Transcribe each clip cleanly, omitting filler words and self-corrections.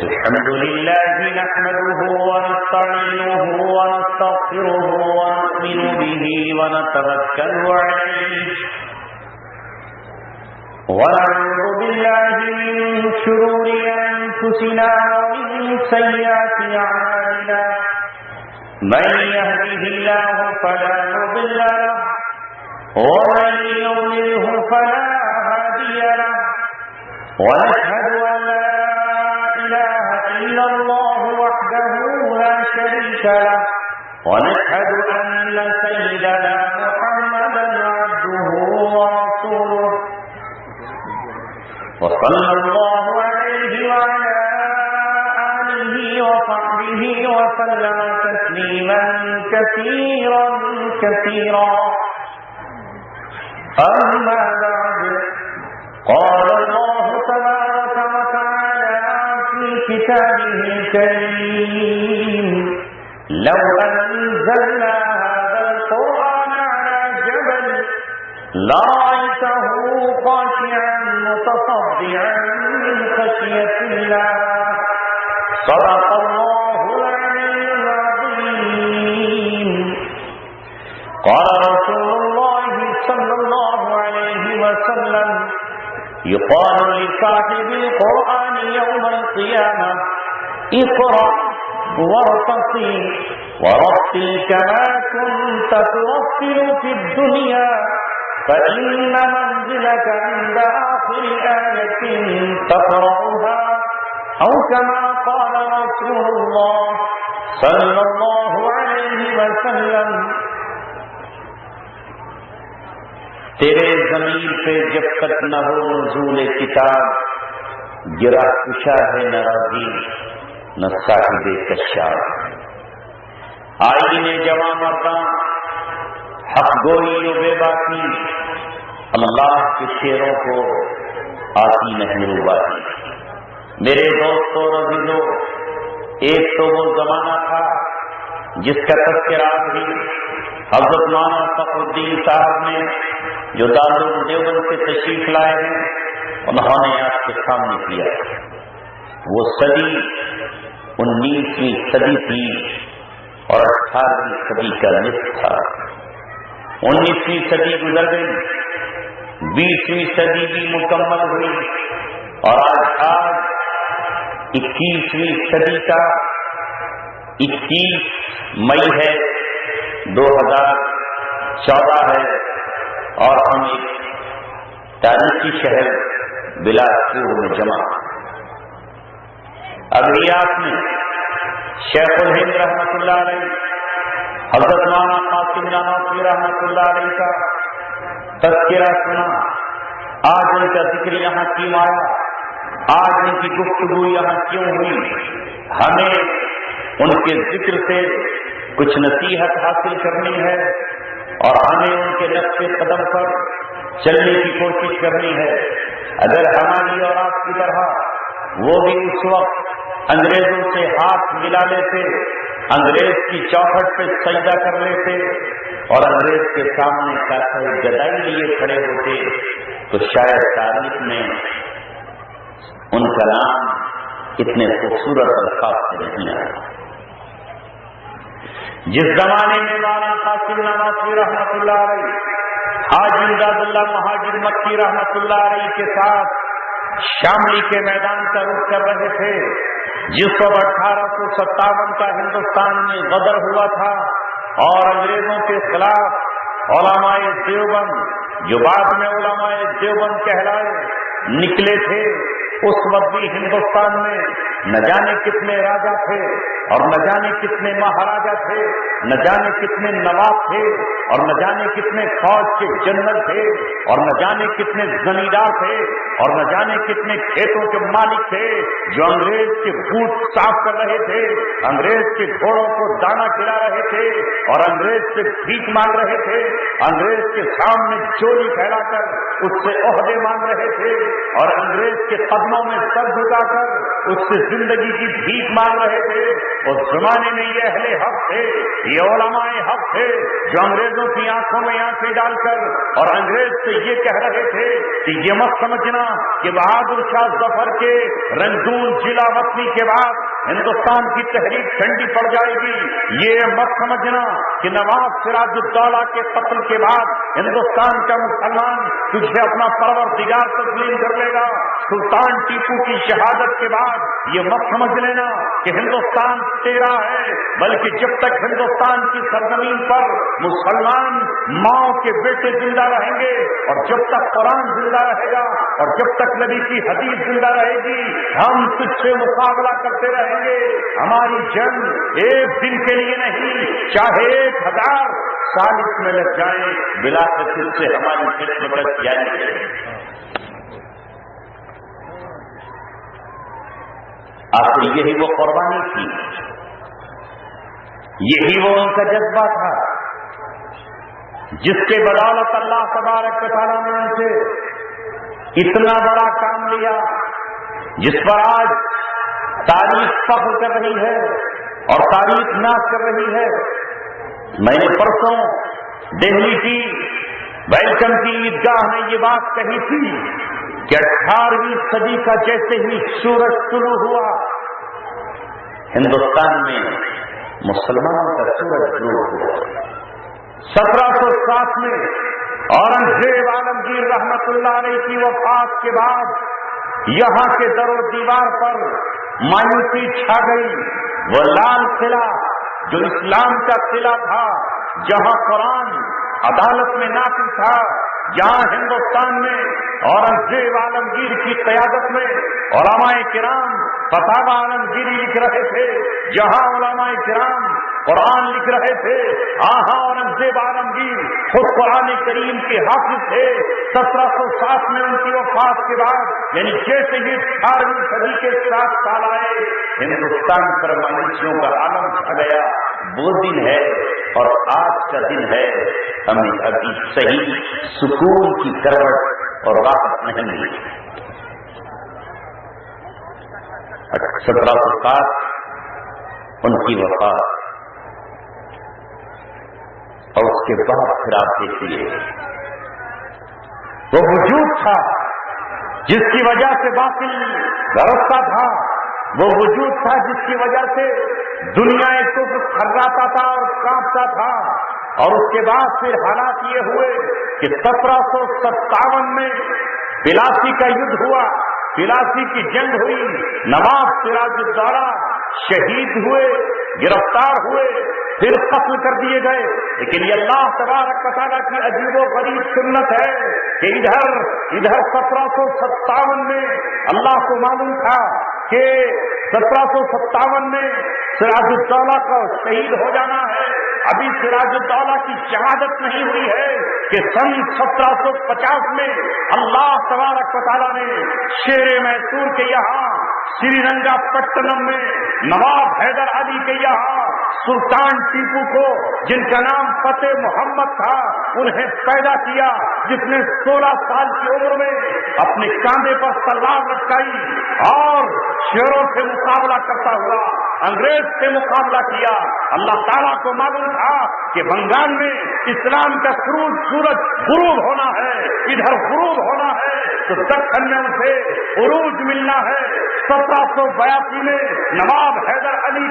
الحمد لله نحمده ونستعينه ونستغفره ونؤمن به ونتوكل عليه ونعوذ بالله من شرور أنفسنا ومن سيئات أعمالنا من يهده الله فلا مضل له ومن يضلله فلا هادي له ونشهد أن لا إله إلا الله وحده لا شريك له ونشهد أن سيدنا محمدا عبده ورسوله وصلى الله عليه وعلى آله وصحبه وسلم تسليما كثيرا كثيرا. أما بعد قال الله تبارك وتعالى في كتابه الكريم لو أنزلنا هذا القرآن على جبل لرأيته خاشعا متصدعا من خشية الله. صدق الله العلي العظيم. قال رسول الله صلى الله عليه وسلم يقال لصاحب القرآن يوم القيامة اقرأ وارتقي ورتل كما كنت ترتل في الدنيا فإن منزلك عند آخر آية تقرأها أو كما قال رسول الله صلى الله عليه وسلم. تیرے ضمیر پہ جب تک نہ ہو نزول کتاب گرہ کشا ہے نہ راضی نہ صاحب کشاف. آئین جواں مرداں حق گوئی و بے باکی اللہ کے شیروں کو آتی نہیں رباتی. میرے دوستوں اور عزیزوں، ایک تو وہ زمانہ تھا جس کا تذکرہ بھی حضرت مولانا فخر الدین صاحب نے جو دارالعلوم دیوبند سے تشریف لائے ہیں انہوں نے آپ کے سامنے کیا. وہ صدی 19ویں صدی تھی اور 18ویں صدی کا نصف تھا. 19ویں صدی گزر گئی، 20ویں صدی بھی مکمل ہوئی اور آج 21ویں صدی کا 21 مئی ہے، 2014 ہے اور ہم ایک تاریخی شہر بلاسپور میں جمع. ابھی آپ نے شیخ الہند رحمۃ اللہ علیہ، حضرت مولانا قاسم نانوتوی رحمۃ اللہ علیہ کا تذکرہ سنا. آج ان کا ذکر یہاں کیوں آیا، آج ان کی گفتگو یہاں کیوں ہوئی؟ ہمیں ان کے ذکر سے کچھ نصیحت حاصل کرنی ہے اور ہمیں ان کے نقش قدم پر چلنے کی کوشش کرنی ہے. اگر ہماری اور آپ کی طرح وہ بھی اس وقت انگریزوں سے ہاتھ ملا لیتے، انگریز کی چوکھٹ پہ سجدہ کر لیتے اور انگریز کے سامنے کافی گدائی لیے کھڑے ہوتے تو شاید تاریخ میں ان کا نام اتنے خوبصورت الفاظ سے نہیں آیا. جس زمانے میں مولانا قاسم نانوتوی رحمۃ اللہ علیہ حاجی امداد اللہ مہاجر مکی رحمۃ اللہ علیہ کے ساتھ شاملی کے میدان کا رخ کر رہے تھے، جس وقت 1857 کا ہندوستان میں غدر ہوا تھا اور انگریزوں کے خلاف علماء دیوبند جو بعد میں علماء دیوبند کہلائے نکلے تھے. اس وقت بھی ہندوستان میں نہ جانے کتنے راجا تھے اور نہ جانے کتنے مہاراجا تھے، نہ جانے کتنے نواب تھے اور نہ جانے کتنے فوج کے جنرل تھے اور نہ جانے کتنے زمیندار تھے اور نہ جانے کتنے کھیتوں کے مالک تھے جو انگریز کے بوٹ صاف کر رہے تھے، انگریز کے گھوڑوں کو دانا کھلا رہے تھے اور انگریز سے بھیک مانگ رہے تھے، انگریز کے سامنے چولی پھیلا کر اس سے عہدے مانگ رہے تھے اور انگریز کے قدموں میں سر جھکا کر اس سے زندگی کی بھیک مانگ رہے تھے، اس زمانے میں یہ اہل حق تھے، یہ علماء حق تھے جو انگریزوں کی آنکھوں میں آنکھیں ڈال کر اور انگریز سے یہ کہہ رہے تھے کہ یہ مت سمجھنا کہ بہادر شاہ ظفر کے رنگون ضلع وطنی کے بعد ہندوستان کی تحریک ٹھنڈی پڑ جائے گی، یہ مت سمجھنا کہ نواب سراج الدولہ کے قتل کے بعد ہندوستان کا مسلمان تجھے اپنا پروردگار تسلیم کر لے گا، سلطان ٹیپو کی شہادت کے بعد یہ مت سمجھ لینا کہ ہندوستان تیرا ہے، بلکہ جب تک ہندوستان کی سرزمین پر مسلمان ماؤں کے بیٹے زندہ رہیں گے اور جب تک قرآن زندہ رہے گا اور جب تک نبی کی حدیث زندہ رہے گی، ہم تجھ سے مقابلہ کرتے رہیں گے۔ ہماری جنگ ایک دن کے لیے نہیں، چاہے 1000 سال اس میں لگ جائیں، بلا تجھ سے ہماری خدمت جاری ہے۔ آخر یہی وہ قربانی تھی، یہی وہ ان کا جذبہ تھا جس کے بدولت اللہ تبارک و تعالیٰ نے ان سے اتنا بڑا کام لیا، جس پر آج تاریخ فخر کر رہی ہے اور تاریخ ناز کر رہی ہے۔ میں نے پرسوں دہلی کی ویلکم کی عیدگاہ میں یہ بات کہی تھی کہ 18ویں صدی کا جیسے ہی سورج طلوع ہوا، ہندوستان میں مسلمانوں کا سورج طلوع ہوا۔ 1707 میں اورنگزیب عالمگیر رحمت اللہ علیہ کی وفات کے بعد یہاں کے در و دیوار پر مایوسی چھا گئی۔ وہ لال قلعہ جو اسلام کا قلعہ تھا، جہاں قرآن عدالت میں نافذ تھا، جہاں ہندوستان میں اورنگزیب عالمگیر کی قیادت میں علماء کرام فتاوی عالمگیری لکھ رہے تھے، جہاں علماء کرام قرآن لکھ رہے تھے، اورنگزیب عالمگیر خود قرآن کریم کے حافظ تھے۔ 1707 میں ان کی وفات کے بعد یعنی جیسے ہی 18ویں صدی کے 7 سال آئے، ہندوستان پر مایوسیوں کا عالم چھا گیا۔ وہ دن ہے اور آج کا دن ہے، ہمیں ابھی صحیح سکون کی کروٹ اور راحت نہیں ملی۔ 1707 ان کی وفات، اور اس کے بعد پھر آپ دیکھیے وہ وجود تھا جس کی وجہ سے باطل گرجتا تھا، وہ وجود تھا جس کی وجہ سے دنیا کو تھراتا تھا اور کانپتا تھا، اور اس کے بعد پھر حالات یہ ہوئے کہ 1757 میں پلاسی کا یدھ ہوا، پلاسی کی جنگ ہوئی، نواب سراج الدولہ شہید ہوئے، گرفتار ہوئے، پھر قتل کر دیے گئے۔ لیکن یہ اللہ تبارک و تعالیٰ کی عجیب و غریب سنت ہے کہ ادھر 1757 میں اللہ کو معلوم تھا کہ 1757 میں سراج الدولہ کا شہید ہو جانا ہے، ابھی سراج الدولہ کی شہادت نہیں ہوئی ہے کہ سن 1750 میں اللہ تبارک و تعالیٰ نے شیر میسور کے یہاں سری رنگا پٹنم میں نواب حیدر علی کے یہاں سلطان ٹیپو کو، جن کا نام فتح محمد تھا، انہیں پیدا کیا، جس نے 16 سال کی عمر میں اپنے کاندھے پر تلوار لٹکائی اور شیروں سے مقابلہ کرتا ہوا انگریز سے مقابلہ کیا۔ اللہ تعالیٰ کو معلوم تھا کہ بنگال میں اسلام کا سورج غروب ہونا ہے، ادھر غروب ہونا ہے تو دکن میں اسے عروج ملنا ہے۔ 1782 میں نواب حیدر علی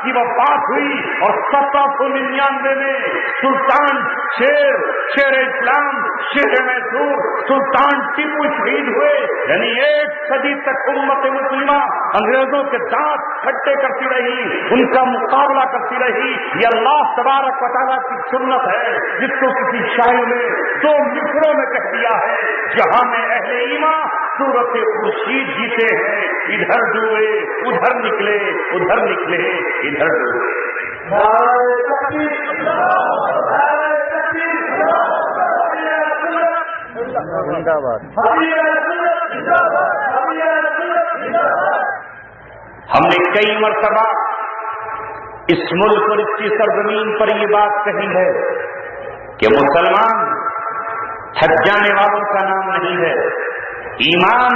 کی وفات ہوئی اور 1799 میں سلطان شیر اسلام شیر میسور سلطان ٹیپو شہید ہوئے۔ یعنی 1 صدی تک امت مسلمہ انگریزوں کے دانت کھٹے کرتی رہی، ان کا مقابلہ کرتی رہی۔ یہ اللہ تبارک و تعالیٰ کی سنت ہے جس کو کسی شاعر نے 2 مصروں میں کہہ دیا ہے، جہاں میں اہل ایمان صورت خورشید جیتے ہیں، ادھر ڈوبے ادھر نکلے، ادھر نکلے ادھر ڈوبے۔ ہم نے کئی مرتبہ اس ملک اور اس کی سرزمین پر یہ بات کہی ہے کہ مسلمان تھک جانے والوں کا نام نہیں ہے، ایمان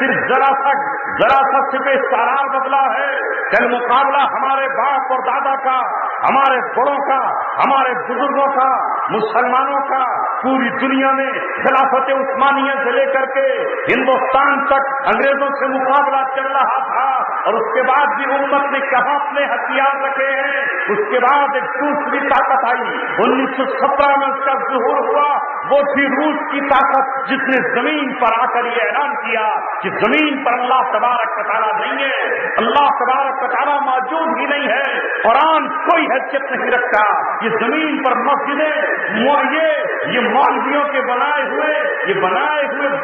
صرف ذرا سا سپہ سالار بدلا ہے، کل مقابلہ ہمارے باپ اور دادا کا، ہمارے بڑوں کا، ہمارے بزرگوں کا، مسلمانوں کا، پوری دنیا میں خلافت عثمانیہ سے لے کر کے ہندوستان تک انگریزوں سے مقابلہ چل رہا تھا، اور اس کے بعد بھی امت نے کہاں اپنے ہتھیار رکھے ہیں۔ اس کے بعد ایک دوسری طاقت آئی، 1917 میں اس کا ظہور ہوا، وہ تھی روس کی طاقت، جس نے زمین پر آ کر یہ اعلان کیا کہ زمین پر اللہ تبارک و تعالیٰ نہیں ہے، اللہ تبارک و تعالیٰ موجود ہی نہیں ہے، قرآن کوئی حیثیت نہیں رکھتا، یہ زمین پر مسجدیں یہ مولویوں کے بنائے ہوئے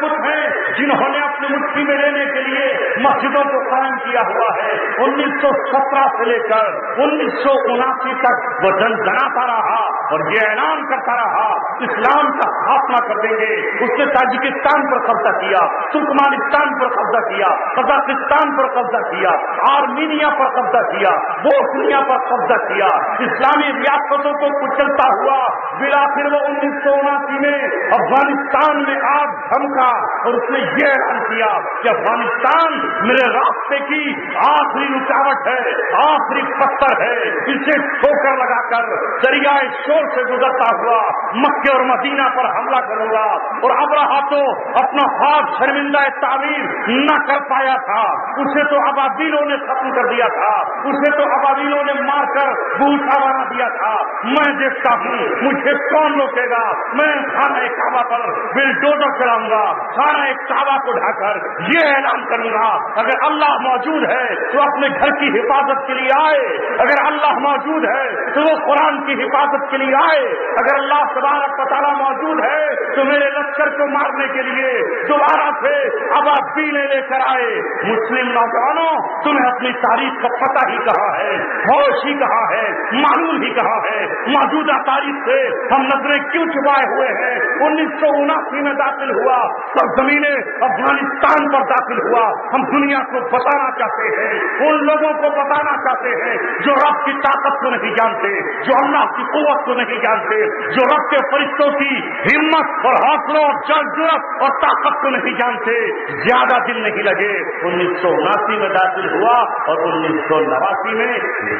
بت ہیں، جنہوں نے اپنی مٹھی میں لینے کے لیے مسجدوں کو قائم کیا ہوا ہے۔ 1917 سے لے کر 1979 تک وہ جنگاتا رہا اور یہ اعلان کرتا رہا اسلام کا خاتمہ کر دیں گے۔ اس نے تاجکستان پر قبضہ کیا، ترکمانستان پر قبضہ کیا، قزاقستان پر قبضہ کیا، آرمینیا پر قبضہ کیا، بوسنیا پر قبضہ کیا، اسلامی ریاستوں کو کچلتا ہوا بالآخر وہ 1979 میں افغانستان میں آگ دھمکا اور اس نے یہ اعلان کیا کہ افغانستان میرے راستے کی آخری رکاوٹ ہے، آخری پتھر ہے، اسے ٹھوکر لگا کر دریائے شور سے گزرتا ہوا مکے اور مدینہ پر حملہ کروں گا۔ اور ابرہا تو اپنا خواب شرمندہ تعمیر نہ کر پایا تھا، اسے تو ابابیلوں نے ختم کر دیا تھا، اسے تو ابابیلوں نے مار کر بھوسا بنا دیا تھا۔ میں دیکھتا ہوں مجھے کون روکے گا، میں خانہ کعبہ پر بلڈوزر چلاؤں گا، خانہ کعبہ کو ڈھا کر یہ اعلان کروں گا اگر اللہ موجود ہے تو اپنے گھر کی حفاظت کے لیے آئے، اگر اللہ موجود ہے تو وہ قرآن کی حفاظت کے لیے آئے، اگر اللہ تبارک و تعالیٰ موجود ہے تو میرے لشکر کو مارنے کے لیے دوبارہ سے ابابیلیں لے کر آئے۔ مسلم نوجوانوں، تمہیں اپنی تاریخ کا پتہ ہی کہاں ہے، ہوش ہی کہاں ہے، معلوم ہی کہاں ہے، موجودہ تاریخ سے ہم نظریں کیوں چھپائے ہوئے ہیں؟ 1979 میں داخل ہوا، سرزمین افغانستان پر داخل ہوا۔ ہم دنیا کو بتانا چاہتے ہیں، ان لوگوں کو بتانا چاہتے ہیں جو رب کی طاقت کو نہیں جانتے، جو اللہ کی قوت کو نہیں جانتے، جو رب کے فرشتوں کی ہمت اور حوصلوں اور جرأت اور طاقت کو نہیں جانتے۔ زیادہ دن نہیں لگے، 1979 میں داخل ہوا اور 1989 میں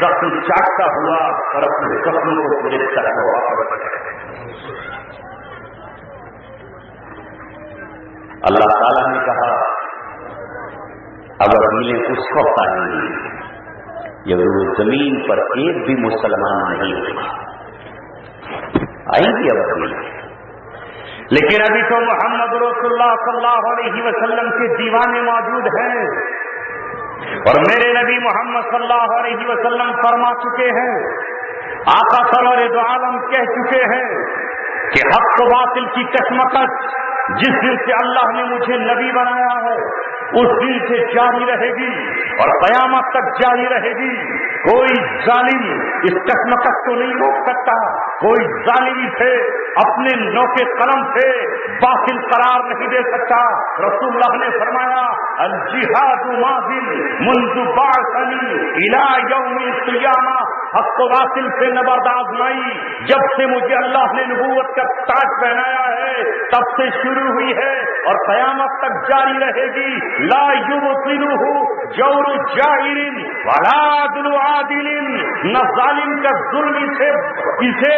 زخم چاٹتا ہوا اور اپنے زخموں کو گرفتار ہوا۔ اللہ تعالیٰ نے کہا اگر ملیں اس وقت آئیں گے یہ زمین پر ایک بھی مسلمان نہیں ہوگا، آئیں گی اب ملیں، لیکن ابھی تو محمد رسول اللہ صلی اللہ علیہ وسلم کے دیوانے موجود ہیں، اور میرے نبی محمد صلی اللہ علیہ وسلم فرما چکے ہیں، آقا سرور دو عالم کہہ چکے ہیں کہ حق و باطل کی کشمکش جس دن سے اللہ نے مجھے نبی بنایا ہے اس دن سے جاری رہے گی اور قیامت تک جاری رہے گی۔ کوئی ظالم اس کشمکش کو نہیں روک سکتا، کوئی ظالم سے اپنے نوکے قلم سے باطل قرار نہیں دے سکتا۔ رسول اللہ نے فرمایا الجہاد ماضٍ منذ بعثنی الی یوم القیامہ، حق و باطل سے نبرد آزمائی جب سے مجھے اللہ نے نبوت کا تاج پہنایا ہے تب سے شروع ہوئی ہے اور قیامت تک جاری رہے گی۔ لا یبطلہ جور جائر ولا عدل عادل، نہ ظالم کا ظلم اسے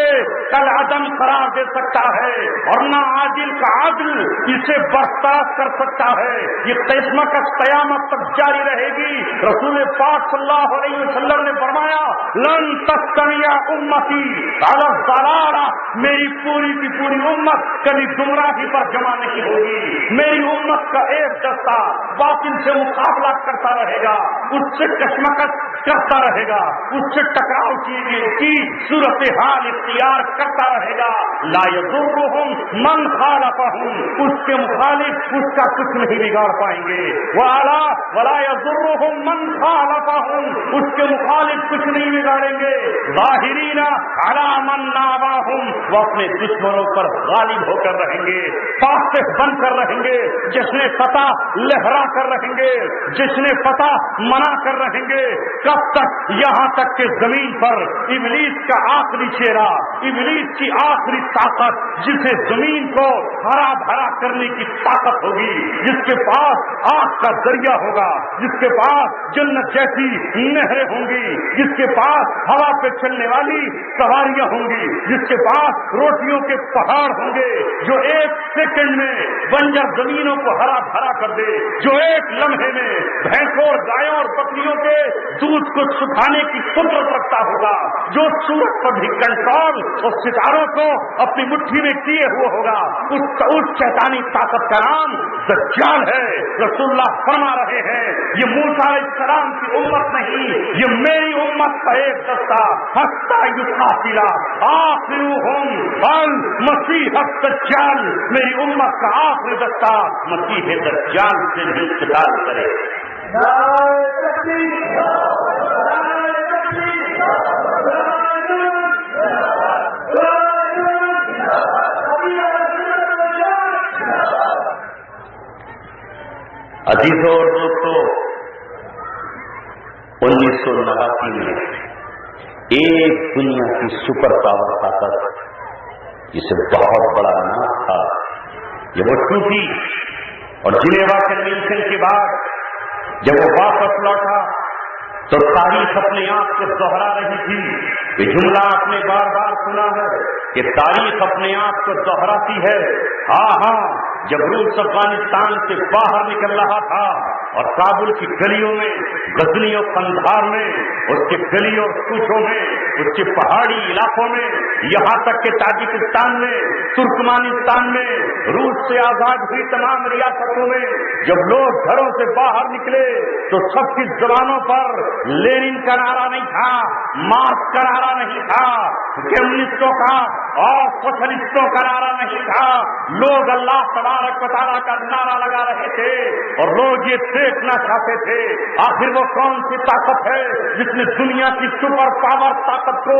کل عدم قرار دے سکتا ہے اور نہ عادل کا عدل اسے برطرف کر سکتا ہے۔ یہ کشمکش قیامت تک جاری رہے گی۔ رسول پاک صلی اللہ علیہ وسلم نے فرمایا لن تجتمع امتی علی الضلالہ، میری پوری کی پوری امت کبھی گمراہی پر جمع نہیں ہوگی۔ میری امت کا ایک دستہ باطل سے مقابلہ کرتا رہے گا، اس سے کشمکش کرتا رہے گا، اس سے ٹکراؤ کی صورتحال اختیار کرتا رہے گا۔ لا یضرهم من خالفهم، اس کے مخالف اس کا کچھ نہیں بگاڑ پائیں گے۔ ولا یضرهم من خالفهم، اس کے مخالف کچھ نہیں بگاڑیں گے. ظاہرین علی من ناواہم، وہ اپنے دشمنوں پر غالب ہو کر رہیں گے، فاتح بن کر رہیں گے، جشن فتح لہرا کر رہیں گے، جشن فتح منا کر رہیں گے. کب تک؟ یہاں تک کہ زمین پر ابلیس کا آخری چہرہ، ابلیس کی آخری طاقت، جسے زمین کو ہرا بھرا کرنے کی طاقت ہوگی، جس کے پاس آگ کا دریا ہوگا، جس کے پاس جنت جیسی نہریں ہوں گی، جس کے پاس ہوا پہ چلنے والی سواریاں ہوں گی، جس کے پاس روٹیوں کے پہاڑ ہوں گے، جو ایک سیکنڈ میں بنجر زمینوں کو ہرا بھرا کر دے، جو ایک لمحے میں بھینسوں اور گایوں اور بکریوں کے دودھ کو سکھانے کی قدرت رکھتا ہوگا، جو سورج پر بھی کنٹرول اور ستاروں کو اپنی مٹھی میں کیے ہوئے ہوگا، اس شیطانی طاقت کا نام دجال ہے. رسول اللہ فرما رہے ہیں یہ موسیٰ علیہ السلام کی امت نہیں، یہ میری امت کا ایک دستہ، حتی یقاتل آخرهم المسیح الدجال، میری امت کا آخری دستہ مسیح دجال سے بھی قتال کرے. عزیزوں اور دوستوں، 1989 میں ایک دنیا کی سپر پاور طاقت جسے بہت بڑا نام تھا، یہ وہ ٹوٹی، اور جنیوا کنونشن کے بعد جب وہ واپس لوٹا تو تاریخ اپنے آپ کو دوہرا رہی تھی. یہ جملہ آپ نے بار بار سنا ہے کہ تاریخ اپنے آپ کو دوہراتی ہے. ہاں، جب روس افغانستان سے باہر نکل رہا تھا اور کابل کی گلیوں میں، غزنی اور قندھار میں، اس کے گلی اور کوچوں میں، اس کے پہاڑی علاقوں میں، یہاں تک کہ تاجکستان میں، ترکمانستان میں، روس سے آزاد ہوئی تمام ریاستوں میں جب لوگ گھروں سے باہر نکلے تو سب کی زبانوں پر لینن کا نعرہ نہیں تھا، مارکس کا نعرہ نہیں تھا، کمیونسٹوں کا اور سوشلسٹوں کا نعرہ نہیں تھا. لوگ اللہ تبارک و تعالیٰ کا نعرہ لگا رہے تھے اور لوگ یہ دیکھنا چاہتے تھے آخر وہ کون سی طاقت ہے جس نے دنیا کی سپر پاور طاقت کو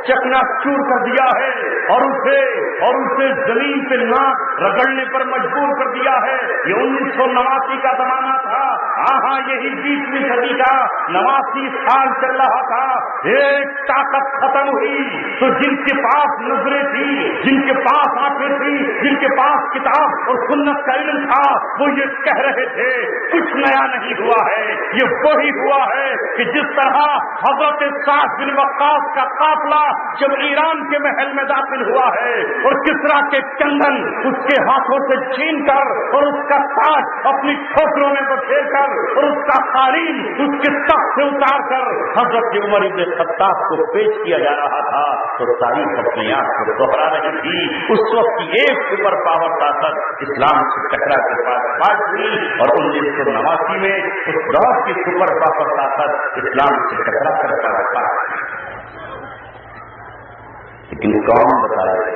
چکنا چور کر دیا ہے اور اسے زمین پہ ناک رگڑنے پر مجبور کر دیا ہے. یہ 1989 کا زمانہ تھا. ہاں، یہی 20ویں صدی کا 89 سال چل رہا تھا. ایک طاقت ختم ہوئی تو جن کے پاس نظریں تھی، جن کے پاس آنکھیں تھی، جن کے پاس کتاب اور سنت کا علم تھا، وہ یہ کہہ رہے تھے کچھ نیا نہیں ہوا ہے، یہ وہی ہوا ہے کہ جس طرح حضرت سعد بن وقاص کا قافلہ جب ایران کے محل میں داخل ہوا ہے اور کسرا کے کندن اس کے ہاتھوں سے چھین کر اور اس کا تاج اپنی کھوپڑوں میں بکھیر کر اور اس کا قالین اس کے تخت سے اتار کر حضرت عمر بن خطاب کو پیش کیا جا رہا تھا تو تاریخ اپنے آپ کو دوہرا رہی تھی. اس وقت کی ایک سپر پاور طاقت اسلام سے ٹکرا کے پاس ہوئی اور 1989 میں اس دور کی سپر پاور طاقت اسلام سے ٹکرا کر رکھا. لیکن کون بتائے،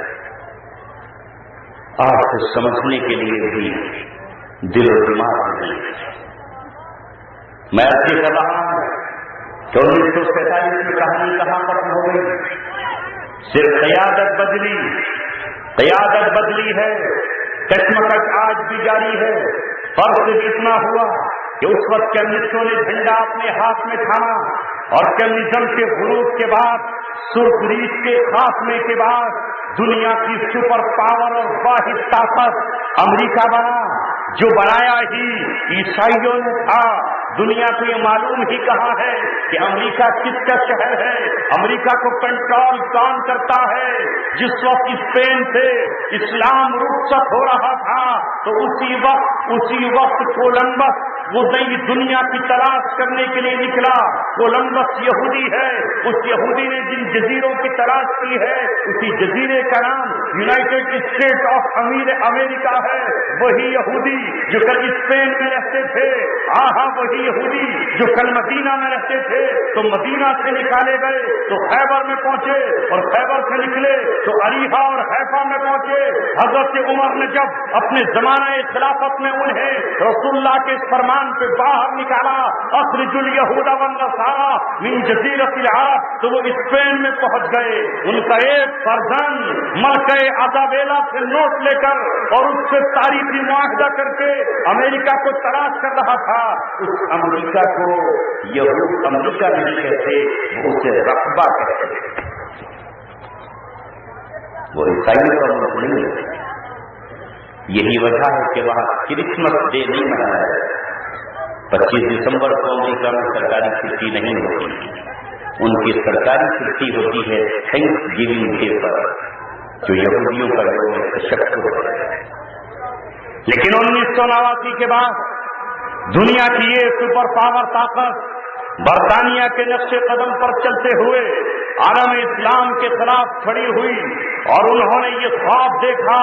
آج سے سمجھنے کے لیے بھی دل و دماغ نہیں. میں ایسے کر رہا ہوں کہ 1947 میں کہانی کہاں ختم ہو گئی. صرف قیادت بدلی ہے، کشمکش آج بھی جاری ہے. فرق بھی اتنا ہوا کہ اس وقت کمیونسٹوں نے جھنڈا اپنے ہاتھ میں تھاما اور کمیونزم کے غروب کے بعد، سرخ ریت کے خاتمے کے بعد دنیا کی سپر پاور اور واحد طاقت امریکہ بنا، جو بنایا ہی عیسائیوں نے تھا. دنیا کو یہ معلوم ہی کہاں ہے کہ امریکہ کس کا شہر ہے، امریکہ کو کنٹرول کون کرتا ہے. جس وقت اسپین سے اسلام رخصت ہو رہا تھا تو اسی وقت کولمبس وہ نئی دنیا کی تلاش کرنے کے لیے نکلا. کولمبس یہودی ہے، اس یہودی نے جن جزیروں کی تلاش کی ہے اسی جزیرے کا نام یونائٹڈ اسٹیٹ آف امریکہ ہے. وہی یہودی جو کل اسپین میں رہتے تھے، ہاں وہی یہودی جو کل مدینہ میں رہتے تھے تو مدینہ سے نکالے گئے تو خیبر میں پہنچے اور خیبر سے نکلے تو عریحہ اور حیفا میں پہنچے. حضرت عمر نے جب اپنے زمانہ خلافت میں انہیں رسول اللہ کے فرمان میدان پہ باہر نکالا، اخرج الیہود والنصارى من جزیرۃ العرب، تو وہ اسپین میں پہنچ گئے. ان کا ایک فرزند ملکہ آزابیلا سے نوٹ لے کر اور اس سے تاریخی معاہدہ کر کے امریکہ کو تلاش کر رہا تھا. اس امریکہ کو یہود امریکہ نہیں کہتے، وہ اسے رقبہ کہتے ہیں. وہ عیسائیوں کا ملک نہیں ہے. یہی وجہ ہے کہ وہاں کرسمس ڈے نہیں منایا جاتا. 25 دسمبر کو امریکہ میں سرکاری چھٹی نہیں ہوتی. ان کی سرکاری چھٹی ہوتی ہے تھینکس گیونگ ڈے پر، جو یہودیوں کا یوم تشکر ہے. لیکن 1989 کے بعد دنیا کی یہ سپر پاور طاقت برطانیہ کے نقش قدم پر چلتے ہوئے عالم اسلام کے خلاف کھڑی ہوئی، اور انہوں نے یہ خواب دیکھا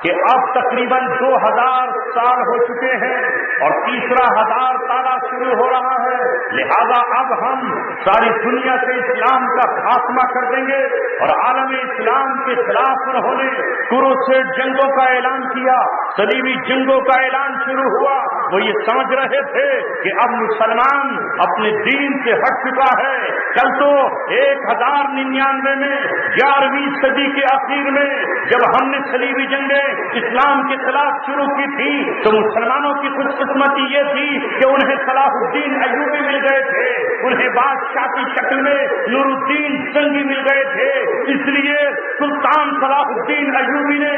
کہ اب تقریباً 2000 سال ہو چکے ہیں اور تیسرا 1000 سالہ شروع ہو رہا ہے، لہذا اب ہم ساری دنیا سے اسلام کا خاتمہ کر دیں گے. اور عالم اسلام کے خلاف انہوں نے کروسیڈ جنگوں کا اعلان کیا، صلیبی جنگوں کا اعلان شروع ہوا. وہ یہ سمجھ رہے تھے کہ اب مسلمان اپنے دین سے ہٹ چکا ہے. کل تو 1099 میں 11ویں صدی کے آخر میں جب ہم نے صلیبی جنگیں اسلام کے خلاف شروع کی تھی تو مسلمانوں کی خوش قسمتی یہ تھی کہ انہیں صلاح الدین ایوبی مل گئے تھے، انہیں بادشاہ کی شکل میں نور الدین زنگی مل گئے تھے. اس لیے سلطان صلاح الدین ایوبی نے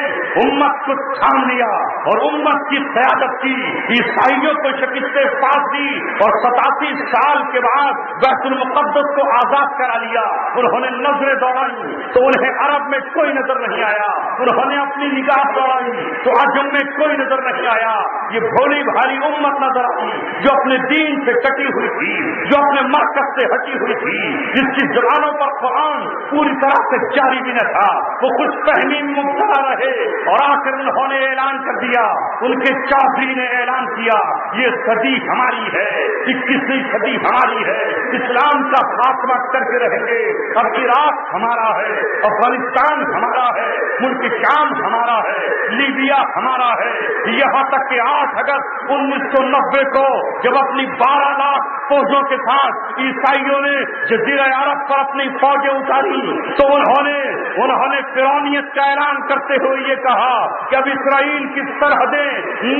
امت کو تھام لیا اور امت کی قیادت کی، عیسائیوں کو شکست پاس دی اور 87 سال کے بعد بیت المقدس کو آزاد کرا لیا. انہوں نے نظریں دوڑائی تو انہیں عرب میں کوئی نظر نہیں آیا، انہوں نے اپنی نگاہ دوڑائی تو عجم میں کوئی نظر نہیں آیا. یہ بھولی بھالی امت نظر آئی جو اپنے دین سے کٹی ہوئی تھی، جو اپنے مرکز سے ہٹی ہوئی تھی، جس کی زبانوں پر قرآن پوری طرح سے جاری بھی نہ تھا. وہ خوش فہمی مبتلا رہے اور آخر انہوں نے اعلان کر دیا، ان کے چودھری نے اعلان کیا، یہ صدی ہماری ہے، 21ویں صدی ہماری ہے، اسلام کا خاتمہ کر کے رہیں گے. اب عراق ہمارا ہے، افغانستان ہمارا ہے، ملک شام ہمارا ہے، لیبیا ہمارا ہے. یہاں تک کہ 8 اگست 1990 کو جب اپنی 12 لاکھ فوجوں کے ساتھ عیسائیوں نے جزیرہ عرب پر اپنی فوجیں اتاری تو انہوں نے فرعونیت کا اعلان کرتے ہوئے یہ کہا کہ اب اسرائیل کی سرحدیں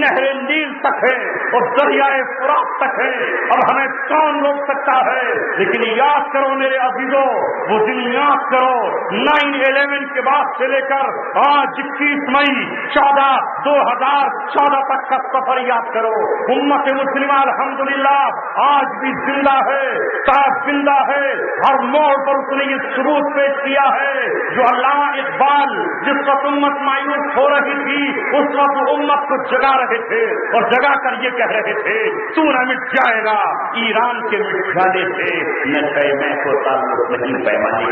نہر نیل تک ہیں اور دریائے فرات تک ہیں، اب ہمیں کون روک سکتا ہے. لیکن یاد کرو میرے عزیزوں، وہ دن یاد کرو 9/11 کے بعد سے لے کر آج 21 مئی 2014 تک کا سفر یاد کرو. امت مسلمہ الحمدللہ آج بھی زندہ ہے، تاج زندہ ہے. ہر موڑ پر اس نے یہ ثبوت پیش کیا ہے جو علامہ اقبال جس وقت امت مایوس ہو رہی تھی اس وقت امت کو جگا رہے تھے اور جگا کر یہ کہہ رہے تھے تو نہ مٹ جائے گا ایران کے مٹ جانے سے نہ پیمے کو تعلق نہیں پیمانے.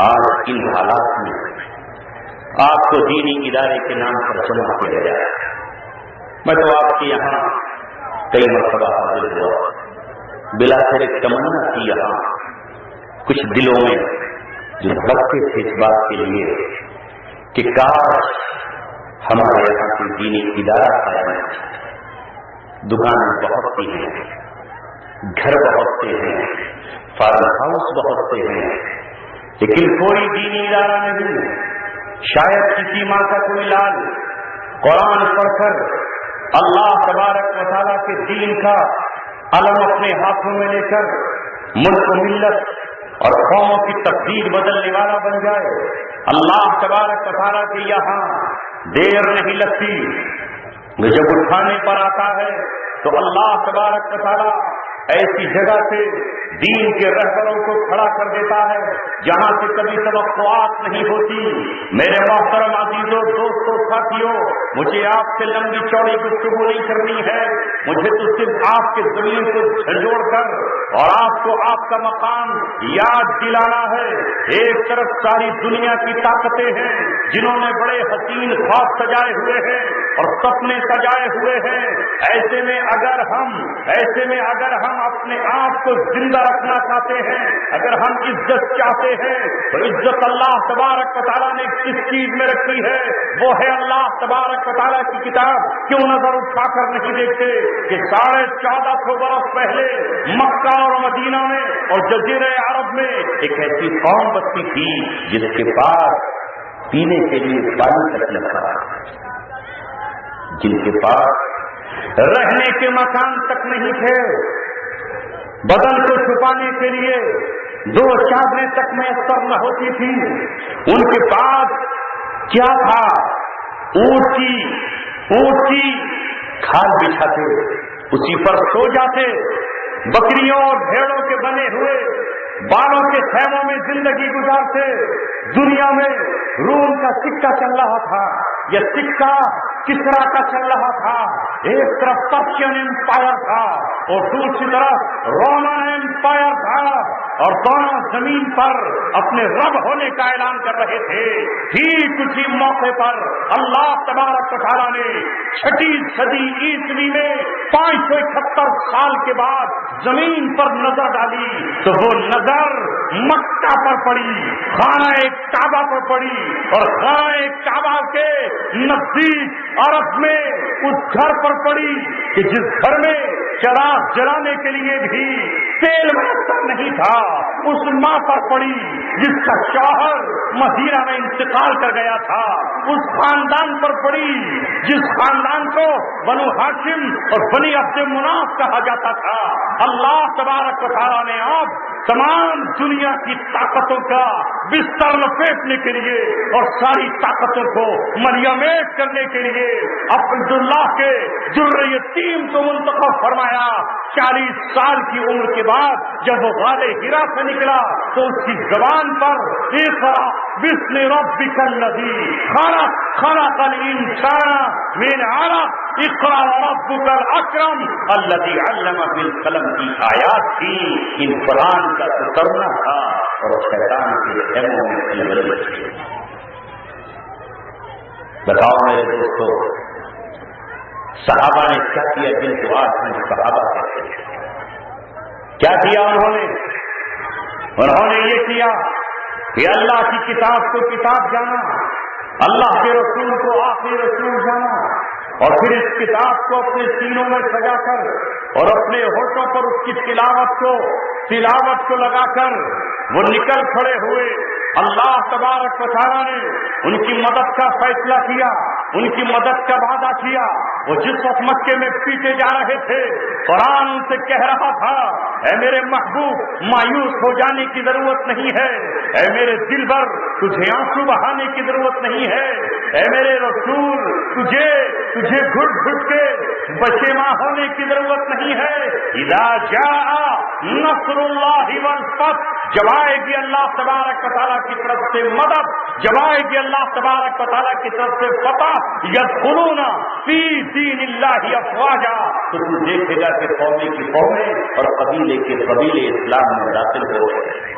آج ان حالات میں آپ کو دینی ادارے کے نام پر جمع کیا گیا. میں تو آپ کے یہاں کئی مرتبہ حاضر ہوا، بلا کر ایک تمنا کی یہاں کچھ دلوں میں جو بھڑکتے تھے اس بات کے لیے کہ کاش ہمارے یہاں کوئی دینی ادارہ قائم ہے. دکانیں بہت سی ہیں، گھر بہت سے ہیں، فارم ہاؤس بہت سے ہیں، لیکن کوئی دینی ادارہ نہیں. شاید کسی ماں کا کوئی لال قرآن پڑھ کر اللہ تبارک و تعالیٰ کے دین کا علم اپنے ہاتھوں میں لے کر ملک و ملت اور قوموں کی تقدیر بدلنے والا بن جائے. اللہ تبارک و تعالیٰ کے یہاں دیر نہیں لگتی، جب اٹھانے پر آتا ہے تو اللہ تبارک و تعالیٰ ایسی جگہ سے دین کے رہبروں کو کھڑا کر دیتا ہے جہاں سے کبھی توقعات نہیں ہوتی. میرے محترم عزیزوں، دوستوں، ساتھیوں، مجھے آپ سے لمبی چوڑی گفتگو نہیں کرنی ہے. مجھے تو صرف آپ کے زمین کو جھنجھوڑ کر اور آپ کو آپ کا مقام یاد دلانا ہے. ایک طرف ساری دنیا کی طاقتیں ہیں جنہوں نے بڑے حسین خواب سجائے ہوئے ہیں اور سپنے سجائے ہوئے ہیں. ایسے میں اگر ہم اپنے آپ کو زندہ رکھنا چاہتے ہیں، اگر ہم عزت چاہتے ہیں، تو عزت اللہ تبارک و تعالیٰ نے کس چیز میں رکھی ہے؟ وہ ہے اللہ تبارک و تعالیٰ کی کتاب. کیوں نظر اٹھا کر نہیں دیکھتے کہ 1450 برس پہلے مکہ اور مدینہ میں اور جزیرہ عرب میں ایک ایسی قوم بستی تھی جس کے پاس پینے کے لیے پانی تک نہ تھا، جن کے پاس رہنے کے مکان تک نہیں تھے، بدن کو چھپانے کے لیے 2 چادریں تک میسر نہ ہوتی تھی. ان کے پاس کیا تھا؟ اونٹ کی کھال بچھاتے، اسی پر سو جاتے، بکریوں اور بھیڑوں کے بنے ہوئے بالوں کے خیموں میں زندگی گزارتے. دنیا میں روم کا سکہ چل رہا تھا، یہ سکہ کسرا کا چل رہا تھا. ایک طرف پرشین امپائر تھا اور دوسری طرف رومن امپائر تھا، اور دونوں زمین پر اپنے رب ہونے کا اعلان کر رہے تھے. ٹھیک اسی موقع پر اللہ تبارک و تعالیٰ نے 6 صدی عیسوی میں 571 سال کے بعد زمین پر نظر ڈالی تو وہ نظر مکہ پر پڑی، خانہ کعبہ پر پڑی، اور خانہ کعبہ کے نزدیک عرب میں اس گھر پر پڑی کہ جس گھر میں چراغ جلانے کے لیے بھی تیل میسر نہیں تھا. اس ماں پر پڑی جس کا شوہر مدینہ میں انتقال کر گیا تھا. اس خاندان پر پڑی جس خاندان کو بنو ہاشم اور بنی عبد مناف کہا جاتا تھا. اللہ تبارک و تعالیٰ نے آپ تمام دنیا کی طاقتوں کا بستر لپیٹنے کے لیے اور ساری طاقتوں کو ملیمیٹ کرنے کے لیے عبداللہ کے ذریہ یتیم کو منتخب فرمایا. 40 سال کی عمر کے بعد جب وہ غار حرا سے نکلا تو اس کی زبان پر اقرأ باسم ربک الذی خلق الانسان من علق اقرأ وربک الاکرم الذی علم بالقلم کی آیات تھی. ان قرآن کا اترنا تھا اور شیطان کے خیموں میں کلبل تھی. بتاؤ میرے دوستو، صحابہ نے کیا کیا جن کو آج ہم صحابہ کہتے ہیں؟ کیا کیا انہوں نے یہ کیا کہ اللہ کی کتاب کو کتاب جانا، اللہ کے رسول کو آخری رسول جانا، اور پھر اس کتاب کو اپنے سینوں میں سجا کر اور اپنے ہوٹوں پر اس کی تلاوت کو لگا کر وہ نکل کھڑے ہوئے. اللہ تبارک و تعالیٰ نے ان کی مدد کا فیصلہ کیا، ان کی مدد کا وعدہ کیا. وہ جس وقت مکے میں پیٹے جا رہے تھے، قرآن ان سے کہہ رہا تھا، اے میرے محبوب مایوس ہو جانے کی ضرورت نہیں ہے، اے میرے دل بھر تجھے آنسو بہانے کی ضرورت نہیں ہے، اے میرے رسول تجھے گھٹ گھٹ کے پشیماں ہونے کی ضرورت نہیں ہے. اذا جاء نصر اللہ والفتح، جب آئے گی اللہ تبارک و تعالیٰ کی طرف سے مدد، جب آئے گی اللہ تبارک و تعالیٰ کی طرف سے فتح، یدخلون فی دین اللہ افواجا، تو تو دیکھے گا کہ قومیں کی قومیں اور قبیلے کے قبیلے اسلام میں داخل ہو رہے ہیں.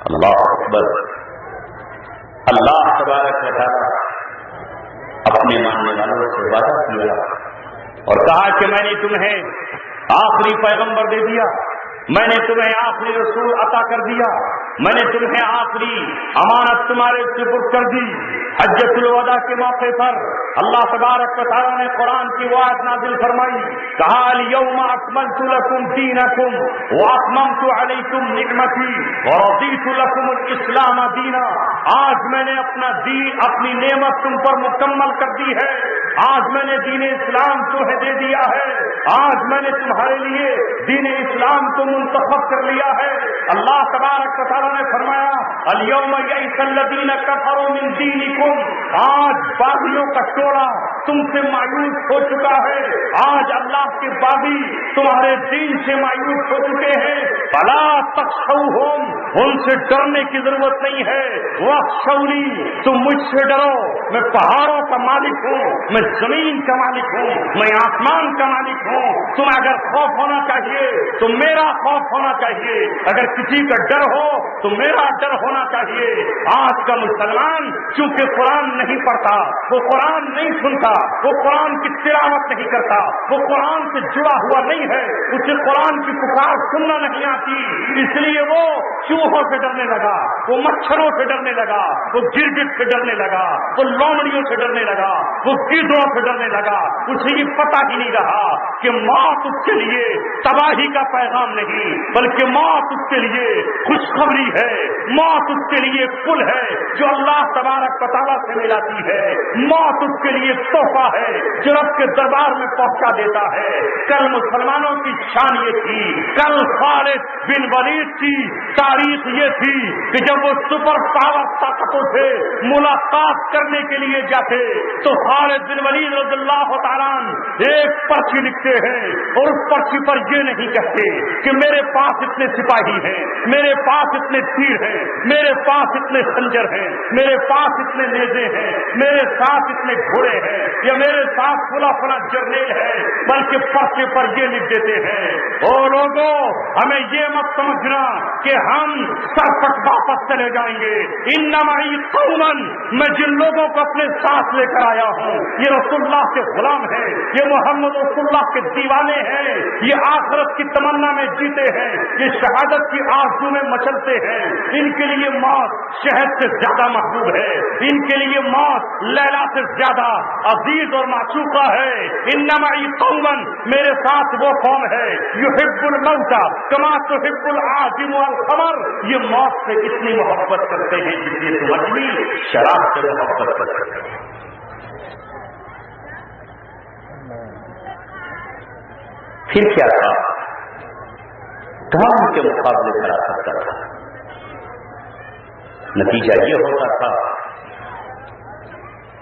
اللہ اکبر. اللہ تبارک و تعالیٰ اپنے ماننے والوں سے وعدہ کیا اور کہا کہ میں نے تمہیں آخری پیغمبر دے دیا، میں نے تمہیں آخری رسول عطا کر دیا، میں نے تمہیں آخری امانت تمہارے سپرد کر دی. حجۃ الوداع کے موقع پر اللہ تبارک و تعالیٰ نے قرآن کی وہ آیت نازل فرمائی، کہا الیوم اکملت لکم دینکم واتممت علیکم نعمتی ورضیت لکم الاسلام دینا. آج میں نے اپنی نعمت تم پر مکمل کر دی ہے، آج میں نے دین اسلام تمہیں دے دیا ہے، آج میں نے تمہارے لیے دین اسلام کو منتخب کر لیا ہے. اللہ تبارک و تعالیٰ نے فرمایا الیوم یئس الذین کفروا من دینکم، آج باغیوں کا ٹولا تم سے مایوس ہو چکا ہے. آج اللہ اللہ کے باغی تمہارے دین سے مایوس ہو چکے ہیں، فلا تخشوہم، ان سے ڈرنے کی ضرورت نہیں ہے، واخشونی، تم مجھ سے ڈرو، میں پہاڑوں کا مالک ہوں، میں زمین کا مالک ہوں، میں آسمان کا مالک ہوں، تمہیں اگر خوف ہونا چاہیے تو میرا خوف ہونا چاہیے، اگر کسی کا ڈر ہو تو میرا ڈر ہونا چاہیے۔ آج کا مسلمان چونکہ قرآن نہیں پڑھتا، وہ قرآن نہیں سنتا، وہ قرآن کی تلاوت نہیں کرتا، وہ قرآن سے جڑا ہوا نہیں ہے، اسے قرآن کی پکار سننا نہیں آتی، اس لیے وہ چوہوں سے ڈرنے لگا، وہ مچھروں سے ڈرنے لگا، وہ گرگٹ سے ڈرنے لگا، وہ لومڑیوں سے ڈرنے لگا، وہ گیدڑوں سے ڈرنے لگا، اسے یہ پتہ ہی نہیں رہا کہ موت اس کے لیے تباہی کا پیغام نہیں بلکہ موت اس کے لیے خوشخبری ہے، موت اس کے لیے پل ہے جو اللہ تبارک و تعالیٰ سے ملاتی ہے، موت اس کے لیے تحفہ ہے جو رب کے دربار میں پہنچا دیتا ہے۔ کل مسلمانوں کی شان یہ تھی، کل خالد بن ولید کی تاریخ یہ تھی کہ جب وہ سپر پاور طاقتوں سے ملاقات کرنے کے لیے جاتے تو خالد بن ولید رضی اللہ تعالیٰ ایک پرچی لکھتے ہیں اور اس پرچی پر یہ نہیں کہتے کہ میرے پاس اتنے سپاہی ہیں، میرے پاس اتنے تیر ہیں، میرے پاس اتنے خنجر ہیں، میرے پاس اتنے نیزے ہیں، میرے ساتھ اتنے گھوڑے ہیں، یا میرے ساتھ فلا فلا جرنیل ہے، بلکہ پرچے پر یہ لکھ دیتے ہیں، او لوگوں ہمیں یہ مت سمجھنا کہ ہم سرپٹ واپس چلے جائیں گے، انما قومن، میں جن لوگوں کو اپنے ساتھ لے کر آیا ہوں یہ رسول اللہ کے غلام ہیں، یہ محمد رسول اللہ کے دیوانے ہیں، یہ آخرت کی تمنا میں جیتے ہیں، یہ شہادت کی آرزو میں مچلتے ہیں، ان کے لیے موت شہد سے زیادہ محبوب ہے، ان کے لیے موت لیلا سے زیادہ عزیز اور معشوقہ ہے۔ انما قومن، میرے ساتھ وہ قوم ہے یحب الموت کما تحب العازم والخمر، یہ موت سے اتنی محبت کرتے ہیں جتنی تم شراب سے محبت کرتے ہیں۔ پھر کیا تھا؟ دھرم کے مقابلے کرا سکتا تھا، نتیجہ یہ ہوتا تھا